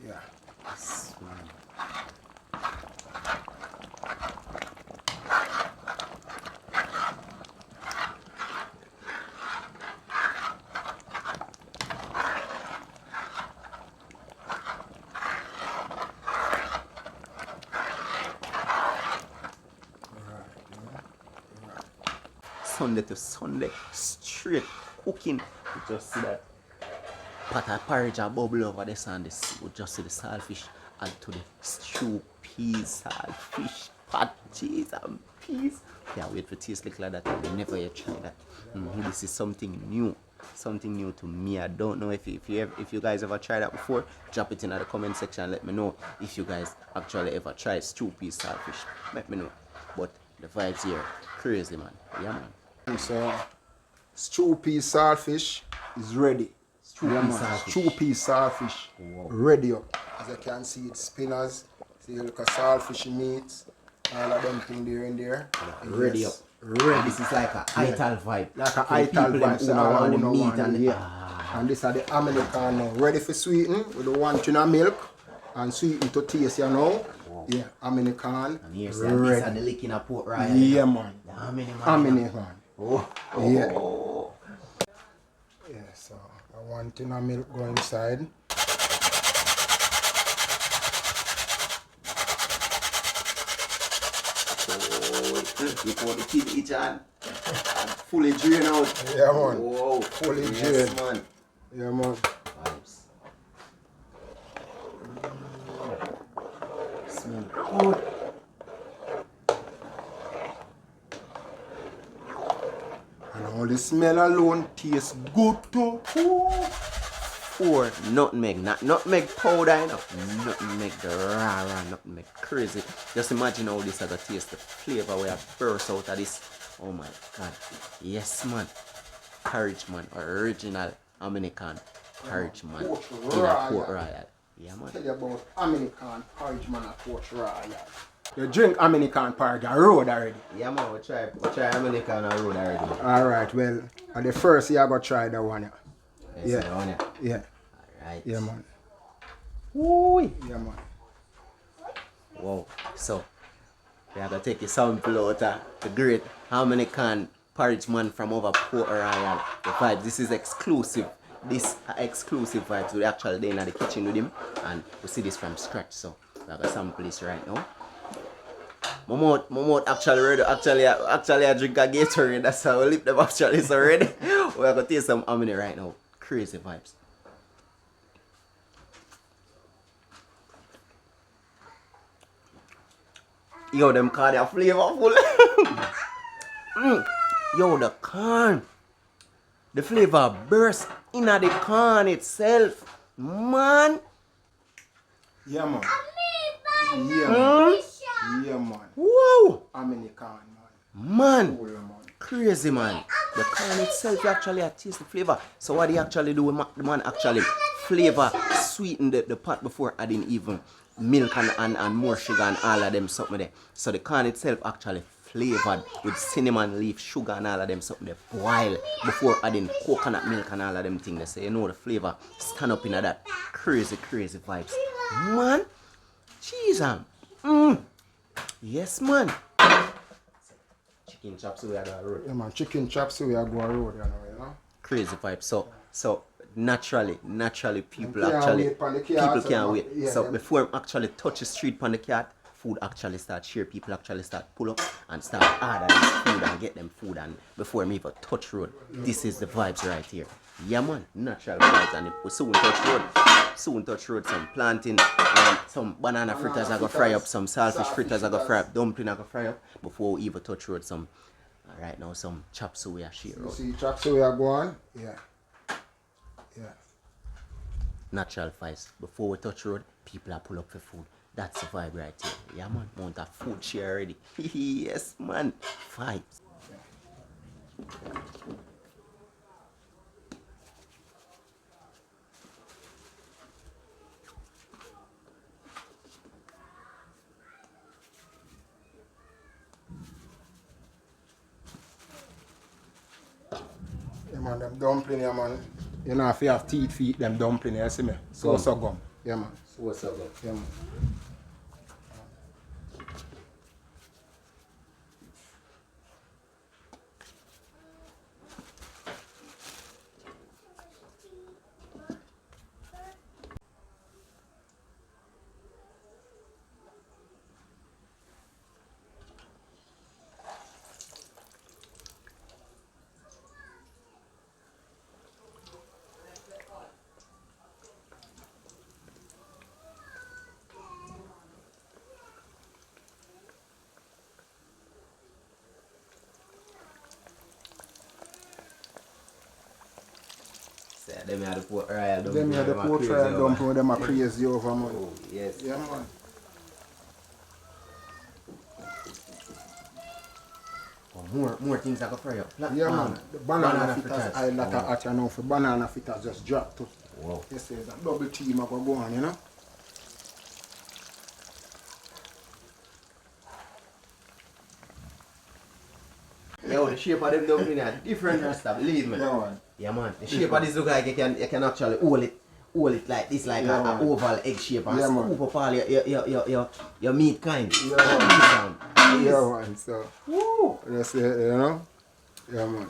Yeah. Yes, man. Sunday to Sunday, straight cooking. You just see that pot of porridge and bubble over this and this. You just see the saltfish and to the stew peas, saltfish, pot, cheese and peas. Can't wait for taste like that. I never yet tried that. This is something new to me. I don't know if you guys ever tried that before. Drop it in the comment section and let me know if you guys actually ever tried stew peas, saltfish. Let me know. But the vibes here, crazy, man. Yeah, man. So, stew pea saltfish is ready. Stew pea saltfish ready up. As you can see, it's spinners. See, look at saltfish meats. All of them things there in there. Ready up. Ready. This is like a ital vibe. Like a ital vibe. So all want the who meat want and the and this are the American now. Ready for sweeten with the 1 tin of milk and sweeten to taste, you know. Yeah, American. And here's these are the licking of Port Royal. Yeah, man. American. Oh. Yeah. Yeah, so 1 tin of milk go inside. You pour the kid each hand. Fully drain out. Yeah, man. Whoa. Fully yes, drained. man. Yeah, man. Vibes. Smell good. And all the smell alone tastes good too. Or nutmeg, not nutmeg powder, you know. Nutmeg, the raw nutmeg, crazy. Just imagine how this other taste, the flavor we have burst out of this. Oh my god. Yes, man. Porridge, man. Original American porridge, man. In a Port Royal. Yeah, man. Tell you about American porridge, man, at Port Royal. You drink American porridge on road already. Yeah, man. We try American on road already. Alright, well, at the first you are going to try that one. Yes, that one, yeah. Yeah. Alright. Yeah, man. Woo! Yeah, man. Wow. So, we are going to take a sample out of the great American porridge man from over Port Royal. The vibe, this is exclusive. This exclusive vibes. We actually there in the kitchen with him and we see this from scratch. So, we are going to sample this right now. My mouth actually ready. Actually I drink a Gatorade. That's how I lip them actually so ready. We are going to taste some hominy right now. Crazy vibes. Yo, them corn are flavorful. Yo, the corn. The flavor burst in the corn itself. Man. Yeah, man. Yeah, man. Yeah, man. Whoa. American, man. Man. Cool, man. Crazy, man. The corn itself actually taste the flavor. So what they actually do, the man actually flavor, sweeten the pot before adding even milk and more sugar and all of them something there. So the corn itself actually flavored with cinnamon leaf, sugar and all of them something there. Boil before adding coconut milk and all of them things. So you know the flavor stand up in that crazy vibes. Man, jeez, yes, man. Chicken chop suey I go road. Yeah, man. Chicken chop suey I go road, you know. Crazy vibe. So naturally people Can't actually wait for the people cat, can't man. wait. Yeah, So yeah. before actually touch the street on the cat, food actually start share. People actually start pull up and start ordering food and get them food and before me even touch road. This is the vibes right here. Yeah, man, natural vibes and we soon touch road. Soon touch road, some planting, some banana fritters I go fry up, some saltfish fritters I go fry up, dumpling I go fry up before we even touch road. Some right now some chop suey I share You out. see chop suey I go on? Yeah. Yeah. Natural vibes. Before we touch road, people are pull up for food. That's the vibe right here. Yeah, man. Want a food share already. Yes, man. Vibes. Yeah, man, them dumpling, yeah, man. You know, if you have teeth, feet, them dumpling, you see me? So gum. Yeah, man. So what's up, Yeah, man. Them are the Port Royal dumpling. Them here, the Port Royal dumpling, with them are crazy over, man. Oh, yes. Yeah, man. Oh, more things I can fry up. Yeah, man. The banana fritters, I like at you know, for banana fritters just drop to. Wow. You see, that double team I go on, you know. Yo, the shape of them dumpling are different rasta, believe me. Yeah, man. Yeah, man. The shape of this look like you can actually hold it like this, like Yeah, a oval egg shape and Yeah, man. scoop up all your meat kind. Yeah, man. Yes. Yeah, man. So, Woo. that's it, you know. Yeah, man.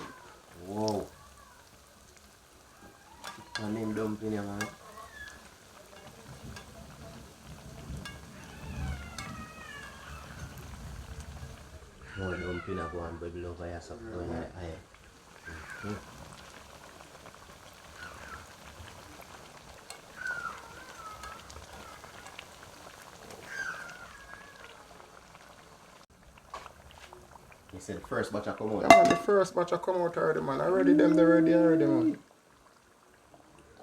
Whoa. And them dumpling, yeah, man. More dumpling I go and bubble over here, so go in the eye. You said the first batch I come out. Yeah, man, the first batch I come out already, man. Already them, they ready already, man.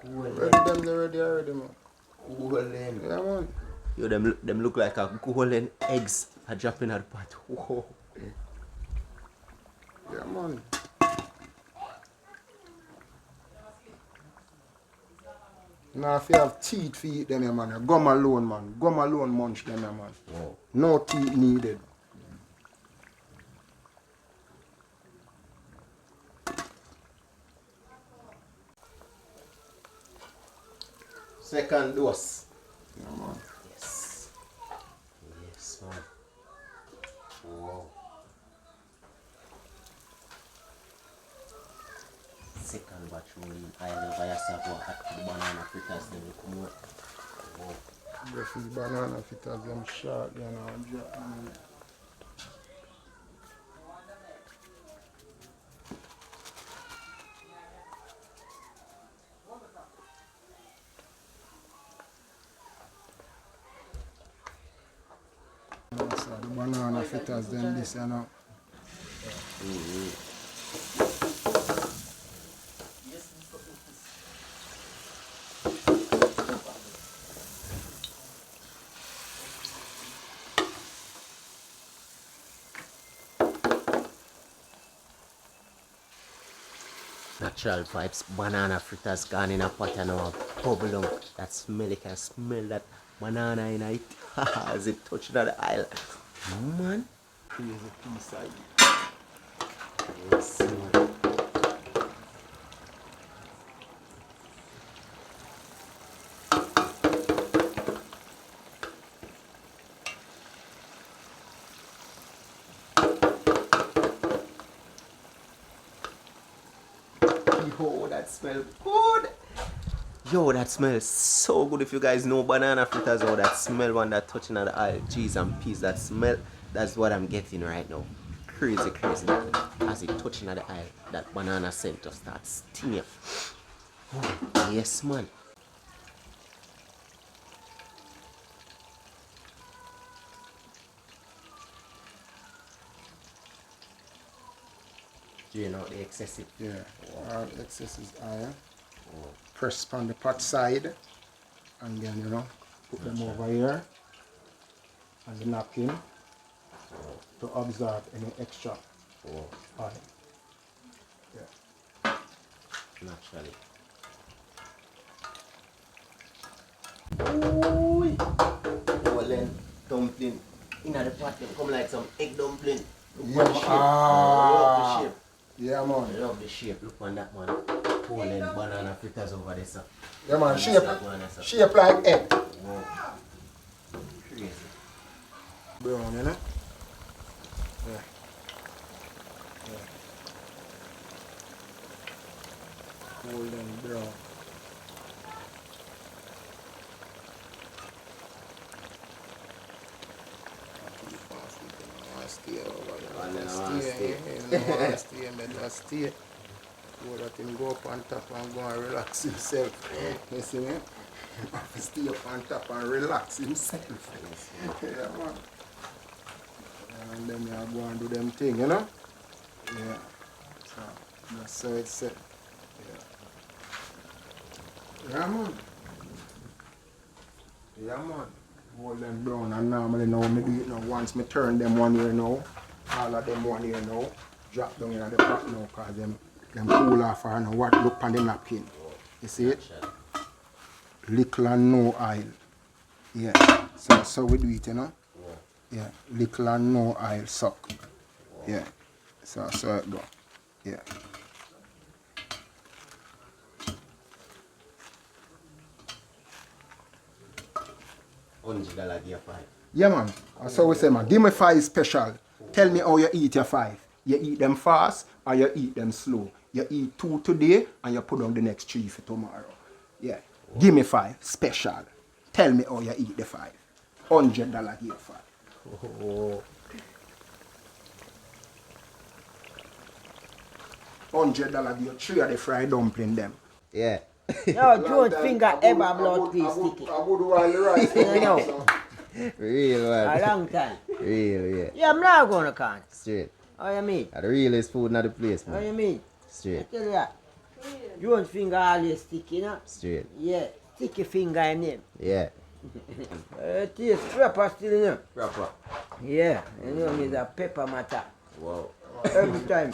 Cool Already then. them, they ready already, man. Cool then. Yeah, man. Yo, them look like a golden eggs are dropping at the pot. Whoa. Yeah, man. Now, if you have teeth for eat them, yeah, man, you gum alone, man. Gum alone munch them, yeah, man. Wow. No teeth needed. Second dose. Yeah, man. Yes. Yes, man. Wow. Second batch rolling oil over yourself or add to the banana fritters then you come out. Wow. Breath is banana fritters, them short, you know. Drop them. So the banana fritters, then this, you know. Natural vibes, banana fritters gone in a pot and now bubble up. That smell, you can smell that banana in it as it touches the aisle. Man, crazy piece of it. Yes, man. Yo, that smell good. Yo, that smells so good. If you guys know banana fritters, oh, that smell when that touching of the aisle, cheese and peas, that smell, that's what I'm getting right now. Crazy, crazy. As it touching of the aisle, that banana scent just starts stinging. Oh, yes, man. Do you know the excessive? Yeah, all excess is iron. Press on the pot side and then, you know, put them over here and the napkin to absorb any extra oil. Yeah. Naturally. Ooh. Well then, dumpling in the pot, them come like some egg dumpling. Look at the shape. I love the shape. Yeah, I man. love the shape. Look on that, man. Poland banana fritters over there, sir. Yeah, man. And Shape, this that one, sir. shape like egg. Wow. Crazy. Brown, you know? Yeah. Yeah. Golden brown. Stay over there. Stay. Go that him go up on top and go and relax himself. You see me? Stay up on top and relax himself. Yeah, man. And then you go and do them thing, you know? Yeah. So that's how it's set. Yeah. Yeah, man. Yeah, man. Hold them brown, and normally now me do it now. Once me turn them one here now, all of them one here now, drop down in the pot now, cause them cool off and now what look on the napkin. You see it? Little and no oil. Yeah. So we do it, you know? Yeah. Little and no oil suck. Yeah. So it go. Yeah. $100 gear 5. Yeah, man. So we say, man, give me 5 special. Tell me how you eat your 5. You eat them fast or you eat them slow. You eat 2 today and you put on the next 3 for tomorrow. Yeah. Give me 5 special. Tell me how you eat the 5. $100 gear 5. Oh. $100 give 3 of the fried dumpling them. Yeah. No, Jones finger ever blood piece sticky. I would want the rice. You know, Real a man. long time. Real, yeah. Yeah, I'm not gonna count. Straight. How you mean? The realest food in the place, How man. you mean? I Straight. tell you that. Jones finger always sticky, you know? Straight. Yeah, sticky finger in him. Yeah. Taste proper still, you know? Proper. Yeah, you know, it's a pepper matter. Wow. Every time.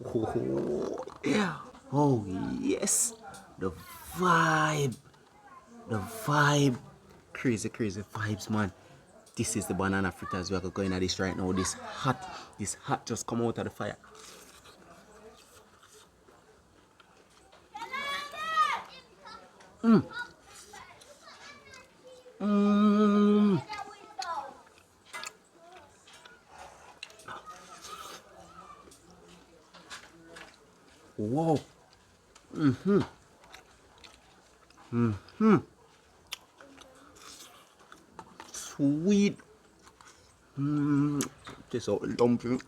Oh, yeah. Oh, yes. The vibe. The vibe. Crazy, crazy vibes, man. This is the banana fritters. We are going at this right now. This hot just come out of the fire. Wow. Sweet. This out the dumpling.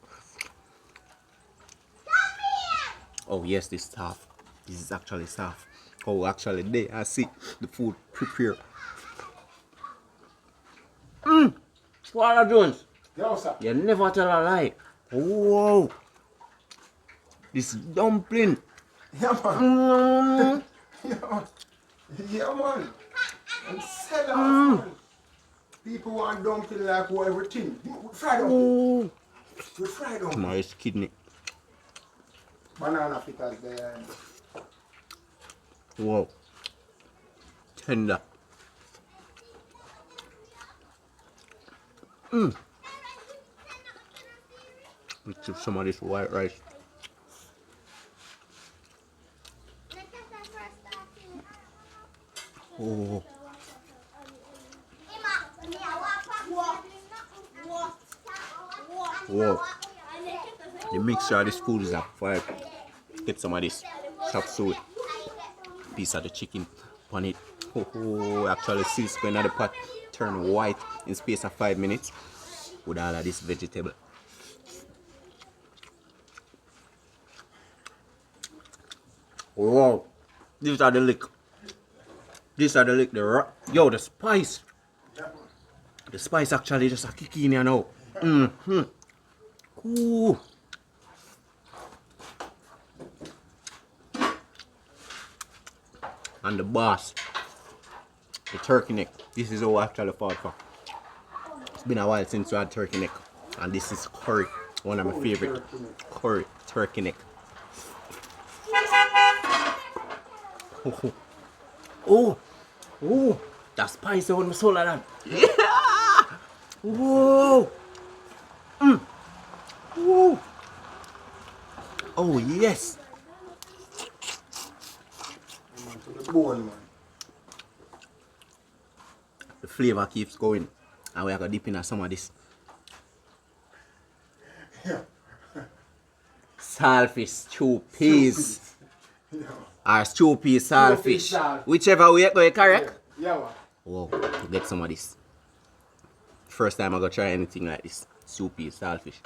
Oh yes, this is soft. This is actually soft. Oh, actually, there I see the food prepared. Swallow Jones. Yo, sir. You never tell a lie. Wow. This dumpling. Yeah, man. Yeah, man. And sell off, man. People want dumpling like who everything. Fried dumpling. We fried dumpling. Nice kidney. Banana fritters there. Wow. Tender. Let's have some of this white rice. Oh. Wow. The mixture of this food is a fire. Get some of this chop suey. Piece of the chicken on it. Oh, actually seeds going out the pot turn white in space of 5 minutes with all of this vegetable. Wow. These are the lick. These are the lick. Yo, the spice. The spice actually just a kick in here now. Ooh. And the boss, the turkey neck. This is how I actually fought for. It's been a while since we had turkey neck, and this is curry, one of my favorite. Curry turkey neck. Oh, that spicy on my soul like that. Yeah. Whoa. Whoa. Oh yes. The bone, man. The flavor keeps going, and we are gonna dip in some of this. Yeah. Saltfish, stew peas, Yeah. or stew peas, saltfish, saltfish. whichever way go correct. Yeah, man. Whoa, to get some of this. First time I go try anything like this. Stew peas, saltfish.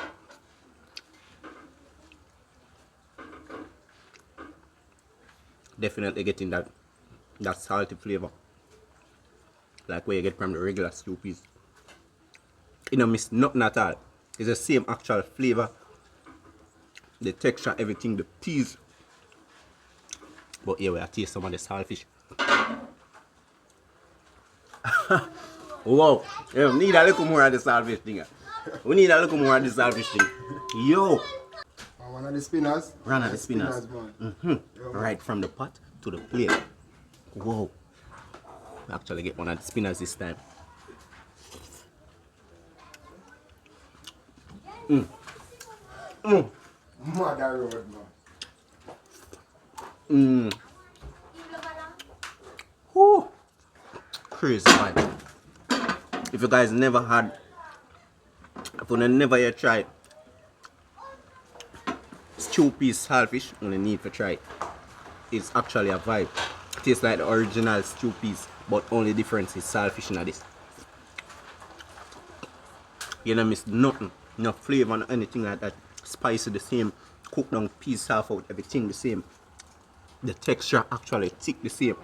Definitely getting that salty flavor, like where you get from the regular stew peas. You don't miss nothing at all. It's the same actual flavor, the texture, everything, the peas. But here we are taste some of the saltfish. Wow, yeah, we need a little more of the saltfish thing. We need a little more of the saltfish thing. Yo, One of the spinners. run of the spinners. Man. Right from the pot to the plate. Whoa. We actually get one of the spinners this time. Mother road, man. Whew. Crazy, man. If you guys never had, if you never yet tried stew peas saltfish, you need to try it. It's actually a vibe. Tastes like the original stew peas, but only difference is saltfish in this. You don't miss nothing, no flavor, no anything like that. spicy the same, cook down piece half out, everything the same. The texture actually thick the same.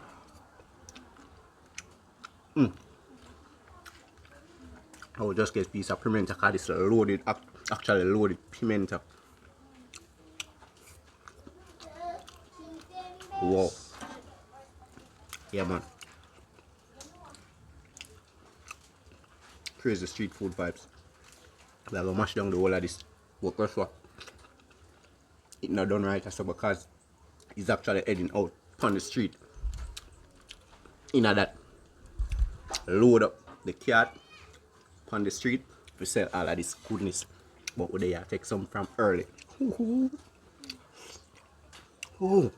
I will just get a piece of pimento because it's loaded, actually loaded pimento. Wow. Yeah, man. Crazy street food vibes. We are going to mash down the whole of this. But guess what? It's not done right, so because it's actually heading out on the street. In that, load up the cart on the street to sell all of this goodness. But we there take some from early. Ooh. Ooh.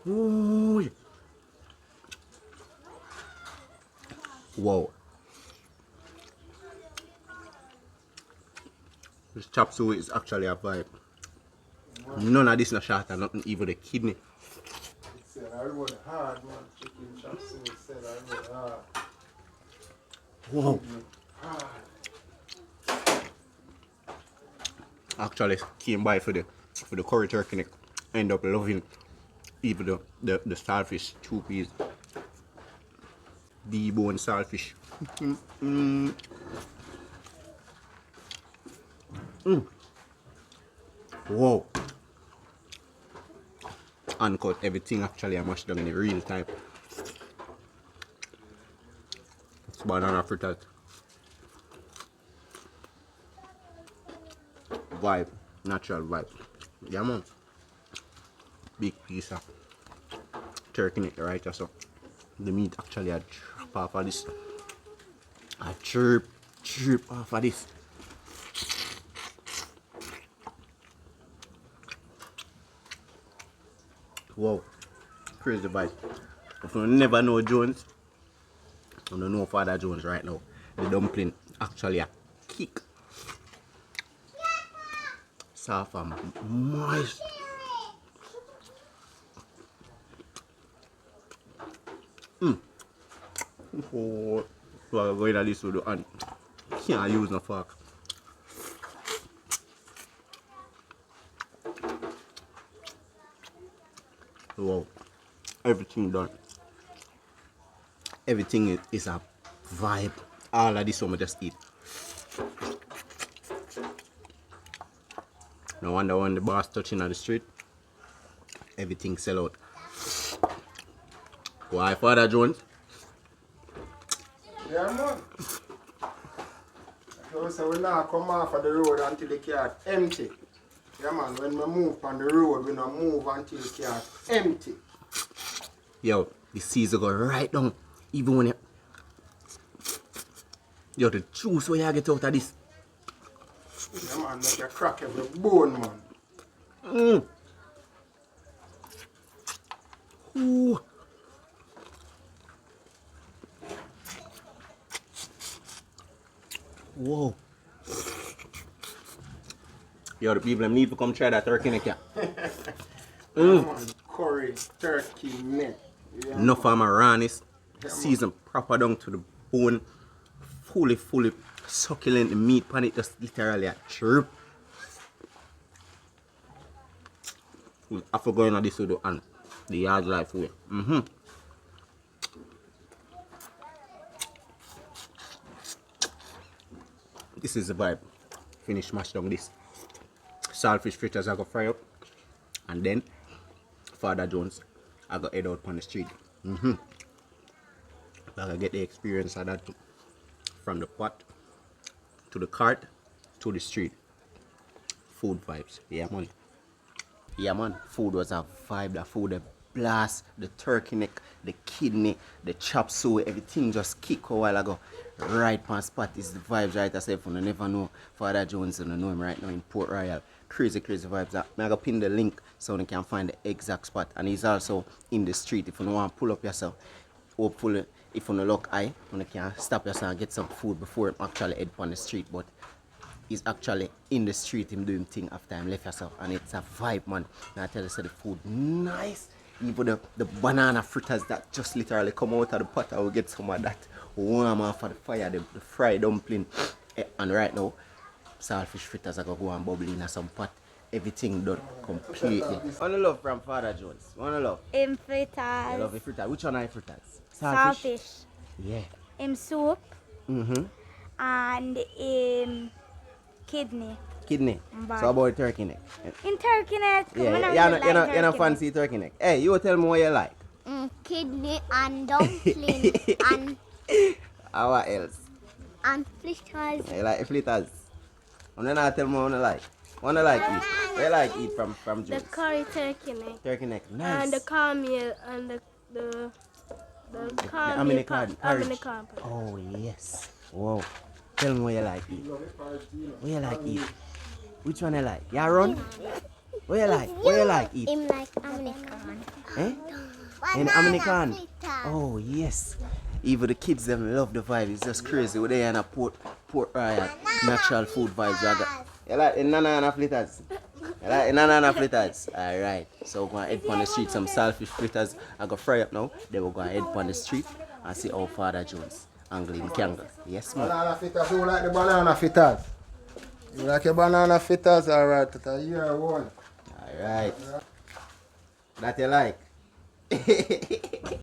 Ooh. Wow. This chop suey is actually a vibe. None of this no shot and nothing, even the kidney. Said I rode hard, man. Chicken chop suey said I rode hard. Wow. Actually came by for the curry turkey neck. End up loving even the saltfish, 2 piece. D-bone saltfish. Wow. Uncut everything actually I mashed down in the real time. It's banana fritters. Vibe, natural vibe. Yeah man. Big piece of turkey neck right so. The meat actually a drop off of this. A chirp off of this. Wow, crazy vibe. If you never know Jones, you don't know Father Jones right now. The dumpling actually a kick. Soft and moist. Oh, so I'm going to this video and can't use no fork. Wow, everything done. Everything is a vibe. All of this one I just eat. No wonder when the boss touching on the street, everything sell out. Why, Father Jones? Yeah, man. So we now come off of the road until the car empty. Yeah, man. When we move on the road, we don't move until the car empty. Yo, the season go right down. Even when you... Yo, the juice where you get out of this. Yeah, man. Make you crack every bone, man. Ooh. Whoa. Yo, the people need to come try that turkey neck. Yeah, man. Curry, turkey, neck. Yeah, Enough of Maranis. Season proper down to the bone. Fully succulent. The meat pan it just literally a chirp. After going on this video and the yard life way. This is the vibe. Finish mash down this. Saltfish fritters I go fry up. And then Father Jones I go head out on the street. I gotta get the experience of that too. From the pot to the cart to the street. Food vibes. Yeah man. Yeah man, food was a vibe. The food, the blast, the turkey neck, the kidney, the chop suey, everything just kick a while ago. Right on spot is the vibes right as if you never know Father Jones, you know him right now in Port Royal. Crazy vibes. I'm gonna pin the link so you can find the exact spot. And he's also in the street if you want to pull up yourself. Hopefully if you look high, you can stop yourself and get some food before you actually head on the street. But he's actually in the street, him doing thing after him left yourself, and it's a vibe, man. And I tell you, so the food nice. Even the banana fritters that just literally come out of the pot, I will get some of that warm off of the fire, the fried dumpling. And right now, saltfish fritters are going to go and bubble in some pot. Everything done completely. What love from Father Jones? What love? In You fritters. love the fritters. Which one are the fritters? Saltfish. Yeah. In soup. Mm-hmm. And in kidney. Kidney. Bad. So about turkey neck. In turkey neck. Yeah, you know fancy turkey neck. Hey, you tell me what you like. Kidney and dumpling and What else? fritters. You like the fritters. And then I tell me what you like. What you like eat? What you like eat from The Jones? curry turkey neck. Turkey neck. Nice. And the cornmeal and the cornmeal American porridge. American porridge. Oh yes. Wow. Tell me what you like eat. What you like eat? Which one you like? You run? What you like? What you like eat? In like American. Eh? In American. Oh yes. Even the kids them love the vibe. It's just crazy. When they in a port natural food vibes. You like the banana fritters? You like the banana fritters? Alright. So we're going to head on the street. Some saltfish fritters. I go fry up now. Then we're going to head on the street and see how Father Jones angling the kangaroo. Yes, man. Banana fritters, who like the banana fritters? You like your banana fritters? Alright, that's a year one. Alright. That you like?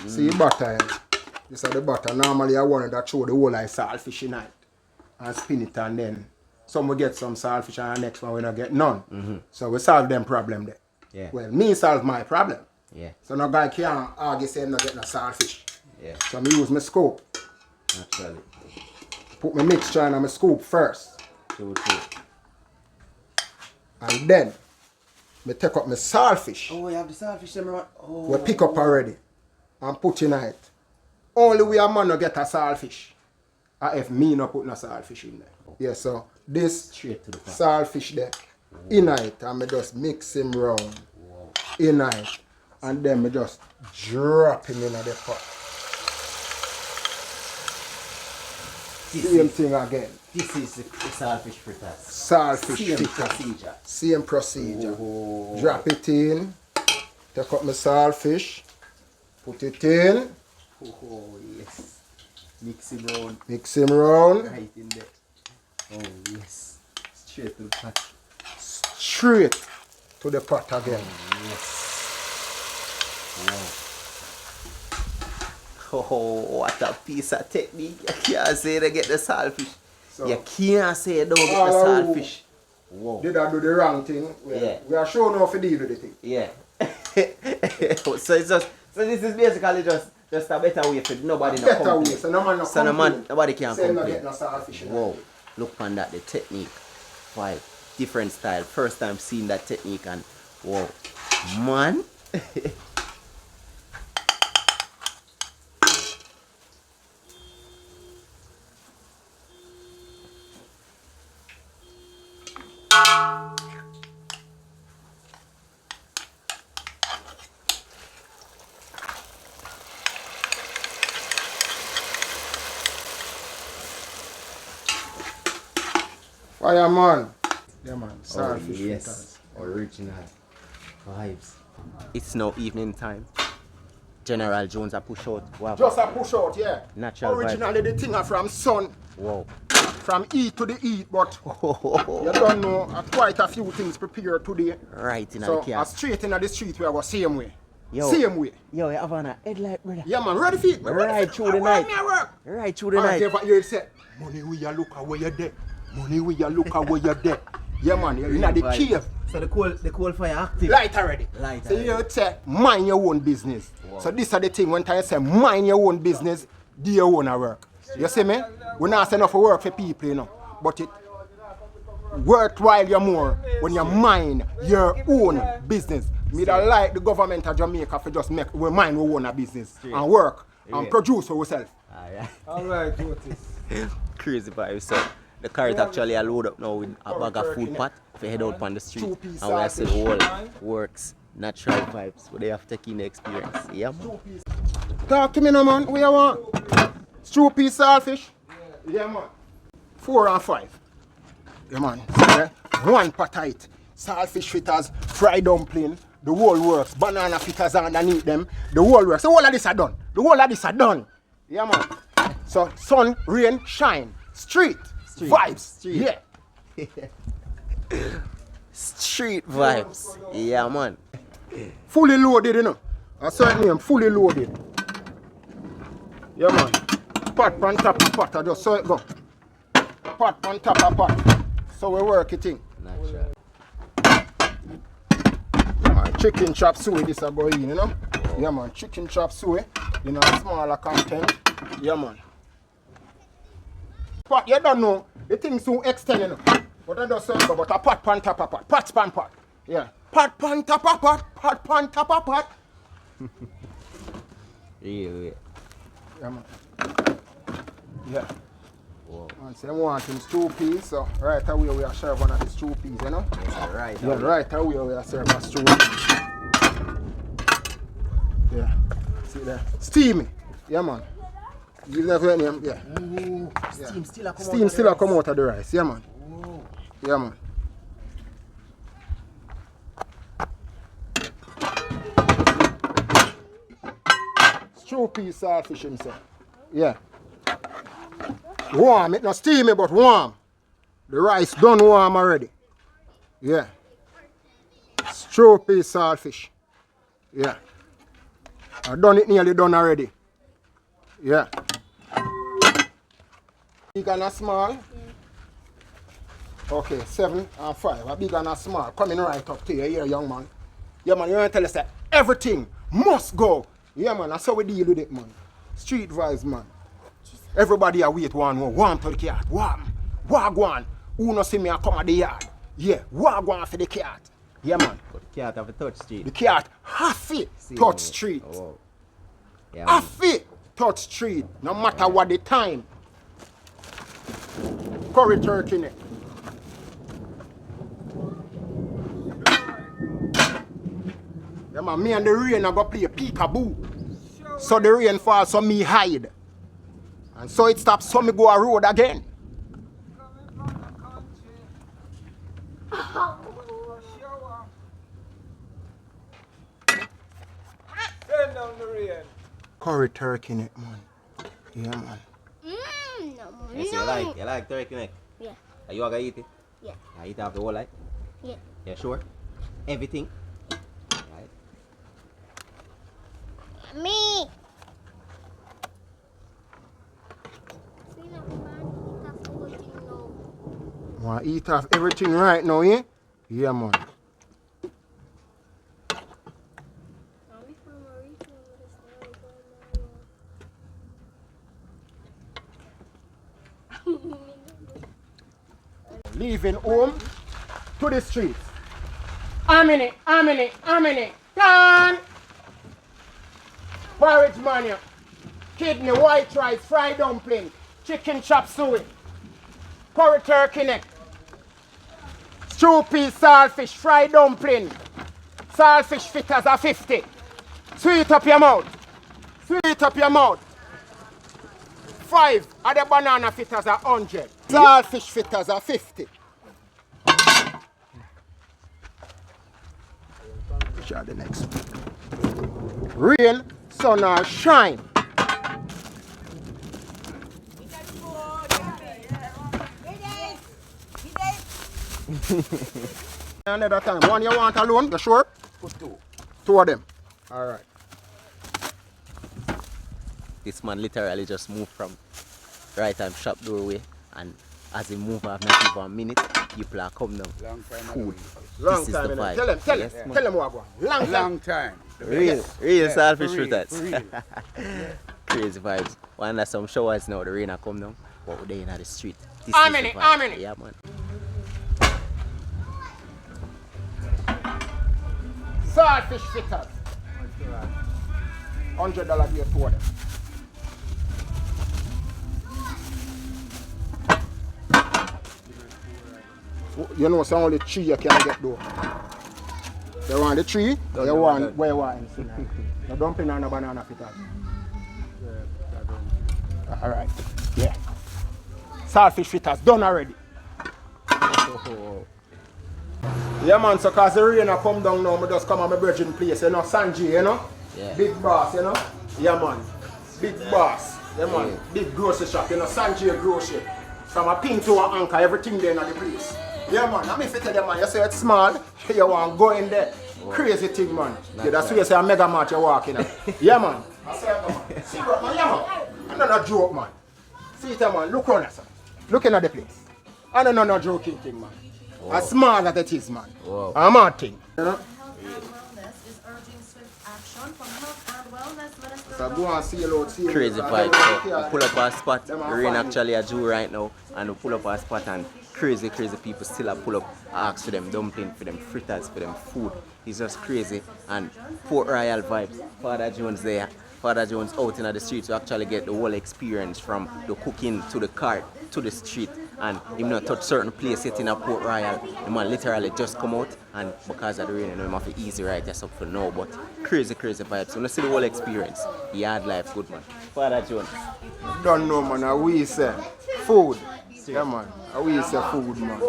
See butter, this is the butter. Normally I want that throw the whole like saltfish in it and spin it, and then some will get some saltfish and the next one we don't get none. So we solve them problem there. Yeah. Well, me solve my problem. Yeah. So no guy can't argue say I'm not getting a saltfish. Yeah. So me use my scoop. Naturally. Put my mixture in my scoop first. True. And then me take up my saltfish. Oh, you have the saltfish them around. Oh. We pick up already and put in it. Only we a man no get a saltfish. Or if me no put no saltfish in there. Yeah, so this Straight to the pot. saltfish there in it, and me just mix him round in it, and then me just drop him in the pot. Same thing again. This is the saltfish fritters. Saltfish Same fritters. procedure. Same procedure. Oh. Drop it in. Take up my saltfish. Put it in. Oh, yes. Mix it round. Mix him round. Right in there. Oh, yes. Straight to the pot. Straight to the pot again. Oh, what a piece of technique. You can't say they get the saltfish. So- You can't say they don't get the Oh. saltfish. Wow. Did I do the wrong thing? Yeah. We are showing off to deal with the thing. Yeah. So it's just this is basically just a better way for nobody to Better complain. way, so no man no So complain. nobody can Say no complain. get no saltfish in Whoa, it. look on that, the technique. Why? Different style. First time seeing that technique and whoa. Man. Fireman. Yeah man, Oh, saltfish yes. fritters. Original vibes. It's now evening time. General Jones a push out. Wow. Just a push out, yeah. Natural vibe. Originally the thing are from sun, Wow. from eat to the eat, but you don't know quite a few things prepared today. Right in So the a car. straight in the street we go same way. Yo. Same way. Yo, you have on a headlight, brother. Yeah man, ready for it? Right through the Why night. me a work? Right through the And night. ever you say, money we a look at where you there. Money we a look at where you there. Yeah man, you're in the Right. cave. So the coal fire active. Light already. Light So already. you say, mind your own business. Wow. So this is the thing, when I say mind your own business, do your own work. You see me? We're not saying enough work for people, you know. But it worthwhile you more when you mind your own business. Me don't like the government of Jamaica for just make we mind we own a business and work and Yeah. produce for ourselves. Alright. Alright, Otis. Crazy vibes. So the carrot actually a load up now with a bag of food pot for head out on the street. Two-piece And we are still saltfish. all works, natural vibes. But they have to take in the experience. Yeah, man. Talk to me now man, what you want? Stew piece saltfish? Yeah man. 4 and 5. Yeah man. Yeah. One pot of it. Saltfish fritters, fried dumpling, the whole works, banana fritters underneath them, the whole works. The whole of this are done. The whole of this are done. Yeah man. So sun, rain, shine. Street. vibes. Street. Yeah. Street vibes. Yeah, man. Fully loaded, you know. A certain name, fully loaded. Yeah, man. Pot on top of pot, I just saw it go. Pot on top of pot. So we work it in. Natural. Yeah, man. Chicken chop suey, this a go in, you know. Yeah, man. Chicken chop suey, you know, smaller content. Yeah, man. Pot, you don't know, the thing soon extend, you know. But I just saw it go, but a pot on top of pot. Pot pan pot. Yeah. Pot on top of pot. Pot on top of pot. Real. Yeah, man. Yeah. Wow. And so I want him stew peas, so right away we are serve one of the stew peas, you know? Yes, right. Yeah, right away we are serve a stew. Yeah. See there? Steamy. Yeah, man. Give that to him, yeah. Ooh, steam still a come Steam still a come out of the rice, yeah, man. Ooh. Yeah, man. Stew peas, saltfish himself. Yeah. Warm, it not steamy but warm. The rice done warm already. Yeah. Stew peas, saltfish. Yeah. I done it nearly done already. Yeah. Big and a small? Yeah. Okay, 7 and 5. A big and a small. Coming right up to you here, young man. Yeah, man, you want to tell us that everything must go. Yeah, man, that's how we deal with it, man. Street vibes, man. Everybody a wait one more. Warm to the cat. Warm. Wagwan. Who no see me a come at the yard? Yeah. Wagwan for the cat. Yeah, man. But the cat have a touch street. The cat half it touch street. Oh, wow. Yeah, man. Half it touch street. No matter what the time. Curry turkey neck. Yeah, man. Me and the rain I go play peekaboo. So the rain falls, so me hide. And so it stops, so me go a road again. Turn down the rain. Curry turkey neck, man. Yeah, man. No. Yes, No. you like turkey neck? Yeah. Are you gonna eat it? Yeah. I eat half the whole life? Yeah. Yeah, sure. Everything? Right. Me. Want to eat off everything right now, yeah? Yeah, man. Leaving home to the streets. Hominy. Plan! Porridge manu. Kidney, white rice, fried dumpling, chicken chop suey, curry turkey neck, stew peas, saltfish, fried dumpling, saltfish fritters are 50. Sweet up your mouth. Sweet up your mouth. 5 of the banana fritters are 100. Saltfish fritters are 50. Which are the next one? Rain, sun or shine. Another time. One you want alone? You sure? Put 2. 2 of them. Alright. This man literally just moved from right time shop doorway, and as he move off not even a minute, people are coming down. Food. Long This is time. the vibe. Tell him. Yes, man. Tell him what go on. Long time. Real Yeah, selfish for real, fritters. for real. Crazy vibes. One there's some showers now, the rain are come down, but we're in the street. This How is many? the vibe. How many? Yeah, man. Saltfish fritters. $100 here, 2 of them. You know, so only 3 you can get though. You want the 3, or you want where you want. No dumpling and no banana fritters. Alright, yeah. Saltfish fritters done already. Yeah, man, so cause the rain a come down now, I just come at my virgin place, you know, Sanji, you know? Yeah. Big boss, you know? Yeah, man. Big boss. Yeah, man. Yeah. Big grocery shop, you know, Sanji grocery. From a pin to an anchor, everything there in the place. Yeah, man. I mean, if you tell them, man, you say it's small, you want to go in there. Wow. Crazy thing, man. Yeah, that's why you say a mega match you walk in. Yeah, man. I say, man. See what, man, yeah, man. I'm not a joke, man. See it, man. Look around, sir. Looking at the place. I don't know no joking thing, man. Wow. As small as it is, man. Wow. I'm a thing. You know? So go and see you out, see crazy vibe. So we pull up our spot. The rain actually a due right now, and we pull up our spot and crazy people still a pull up, ask for them dumplings, for them fritters, for them food. It's just crazy and Port Royal vibes. Father Jones there. Father Jones out in the streets to actually get the whole experience from the cooking to the cart to the street, and even not touch certain place yet in a Port Royal. The man literally just come out, and because of the rain, you know, him have to easy right just up for now, but crazy vibes. So let's see the whole experience. The hard life, good man. Father Jones. Don't know, man. We say food. Yeah, man. We say food, man.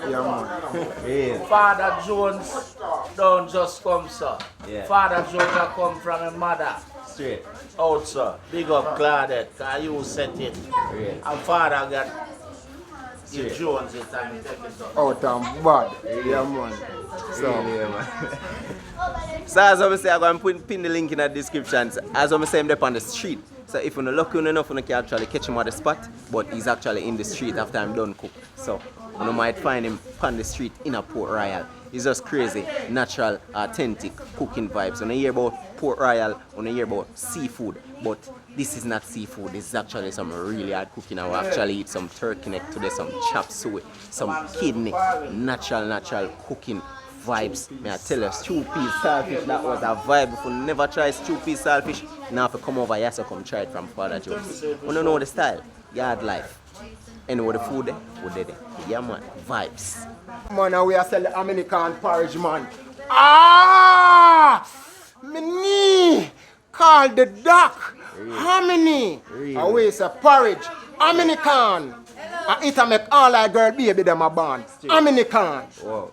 Yeah, man. Yeah. Father Jones don't just come, sir. Yeah. Father Jones come from a mother. Straight. Out, sir. Big up Claudette, because you set it. Yeah. And father got you Jones it and take it up. Out and bad. Yeah, man. So, yeah, man. So as I say, I'm going to pin the link in the description. As I say, I'm up on the street. So if you're not lucky enough, you can actually catch him at the spot, but he's actually in the street after I'm done cook. So you might find him on the street in a Port Royal. It's just crazy, natural, authentic cooking vibes. When you hear about Port Royal, when you hear about seafood, but this is not seafood. This is actually some really hard cooking. I will actually eat some turkey neck today, some chop suey, some kidney, natural cooking vibes. May I tell you, stew peas saltfish, that was a vibe. If you never try stew peas saltfish, now if you come over here, so come try it from Father Jones. You don't know the style, yard life. Anyway, the food there, we there. Yeah, man, vibes. Man, we are selling American porridge, man. Ah! Me knee called the duck. Hominy. I we say porridge. American. I eat and make all our girl baby them a born. American. Wow.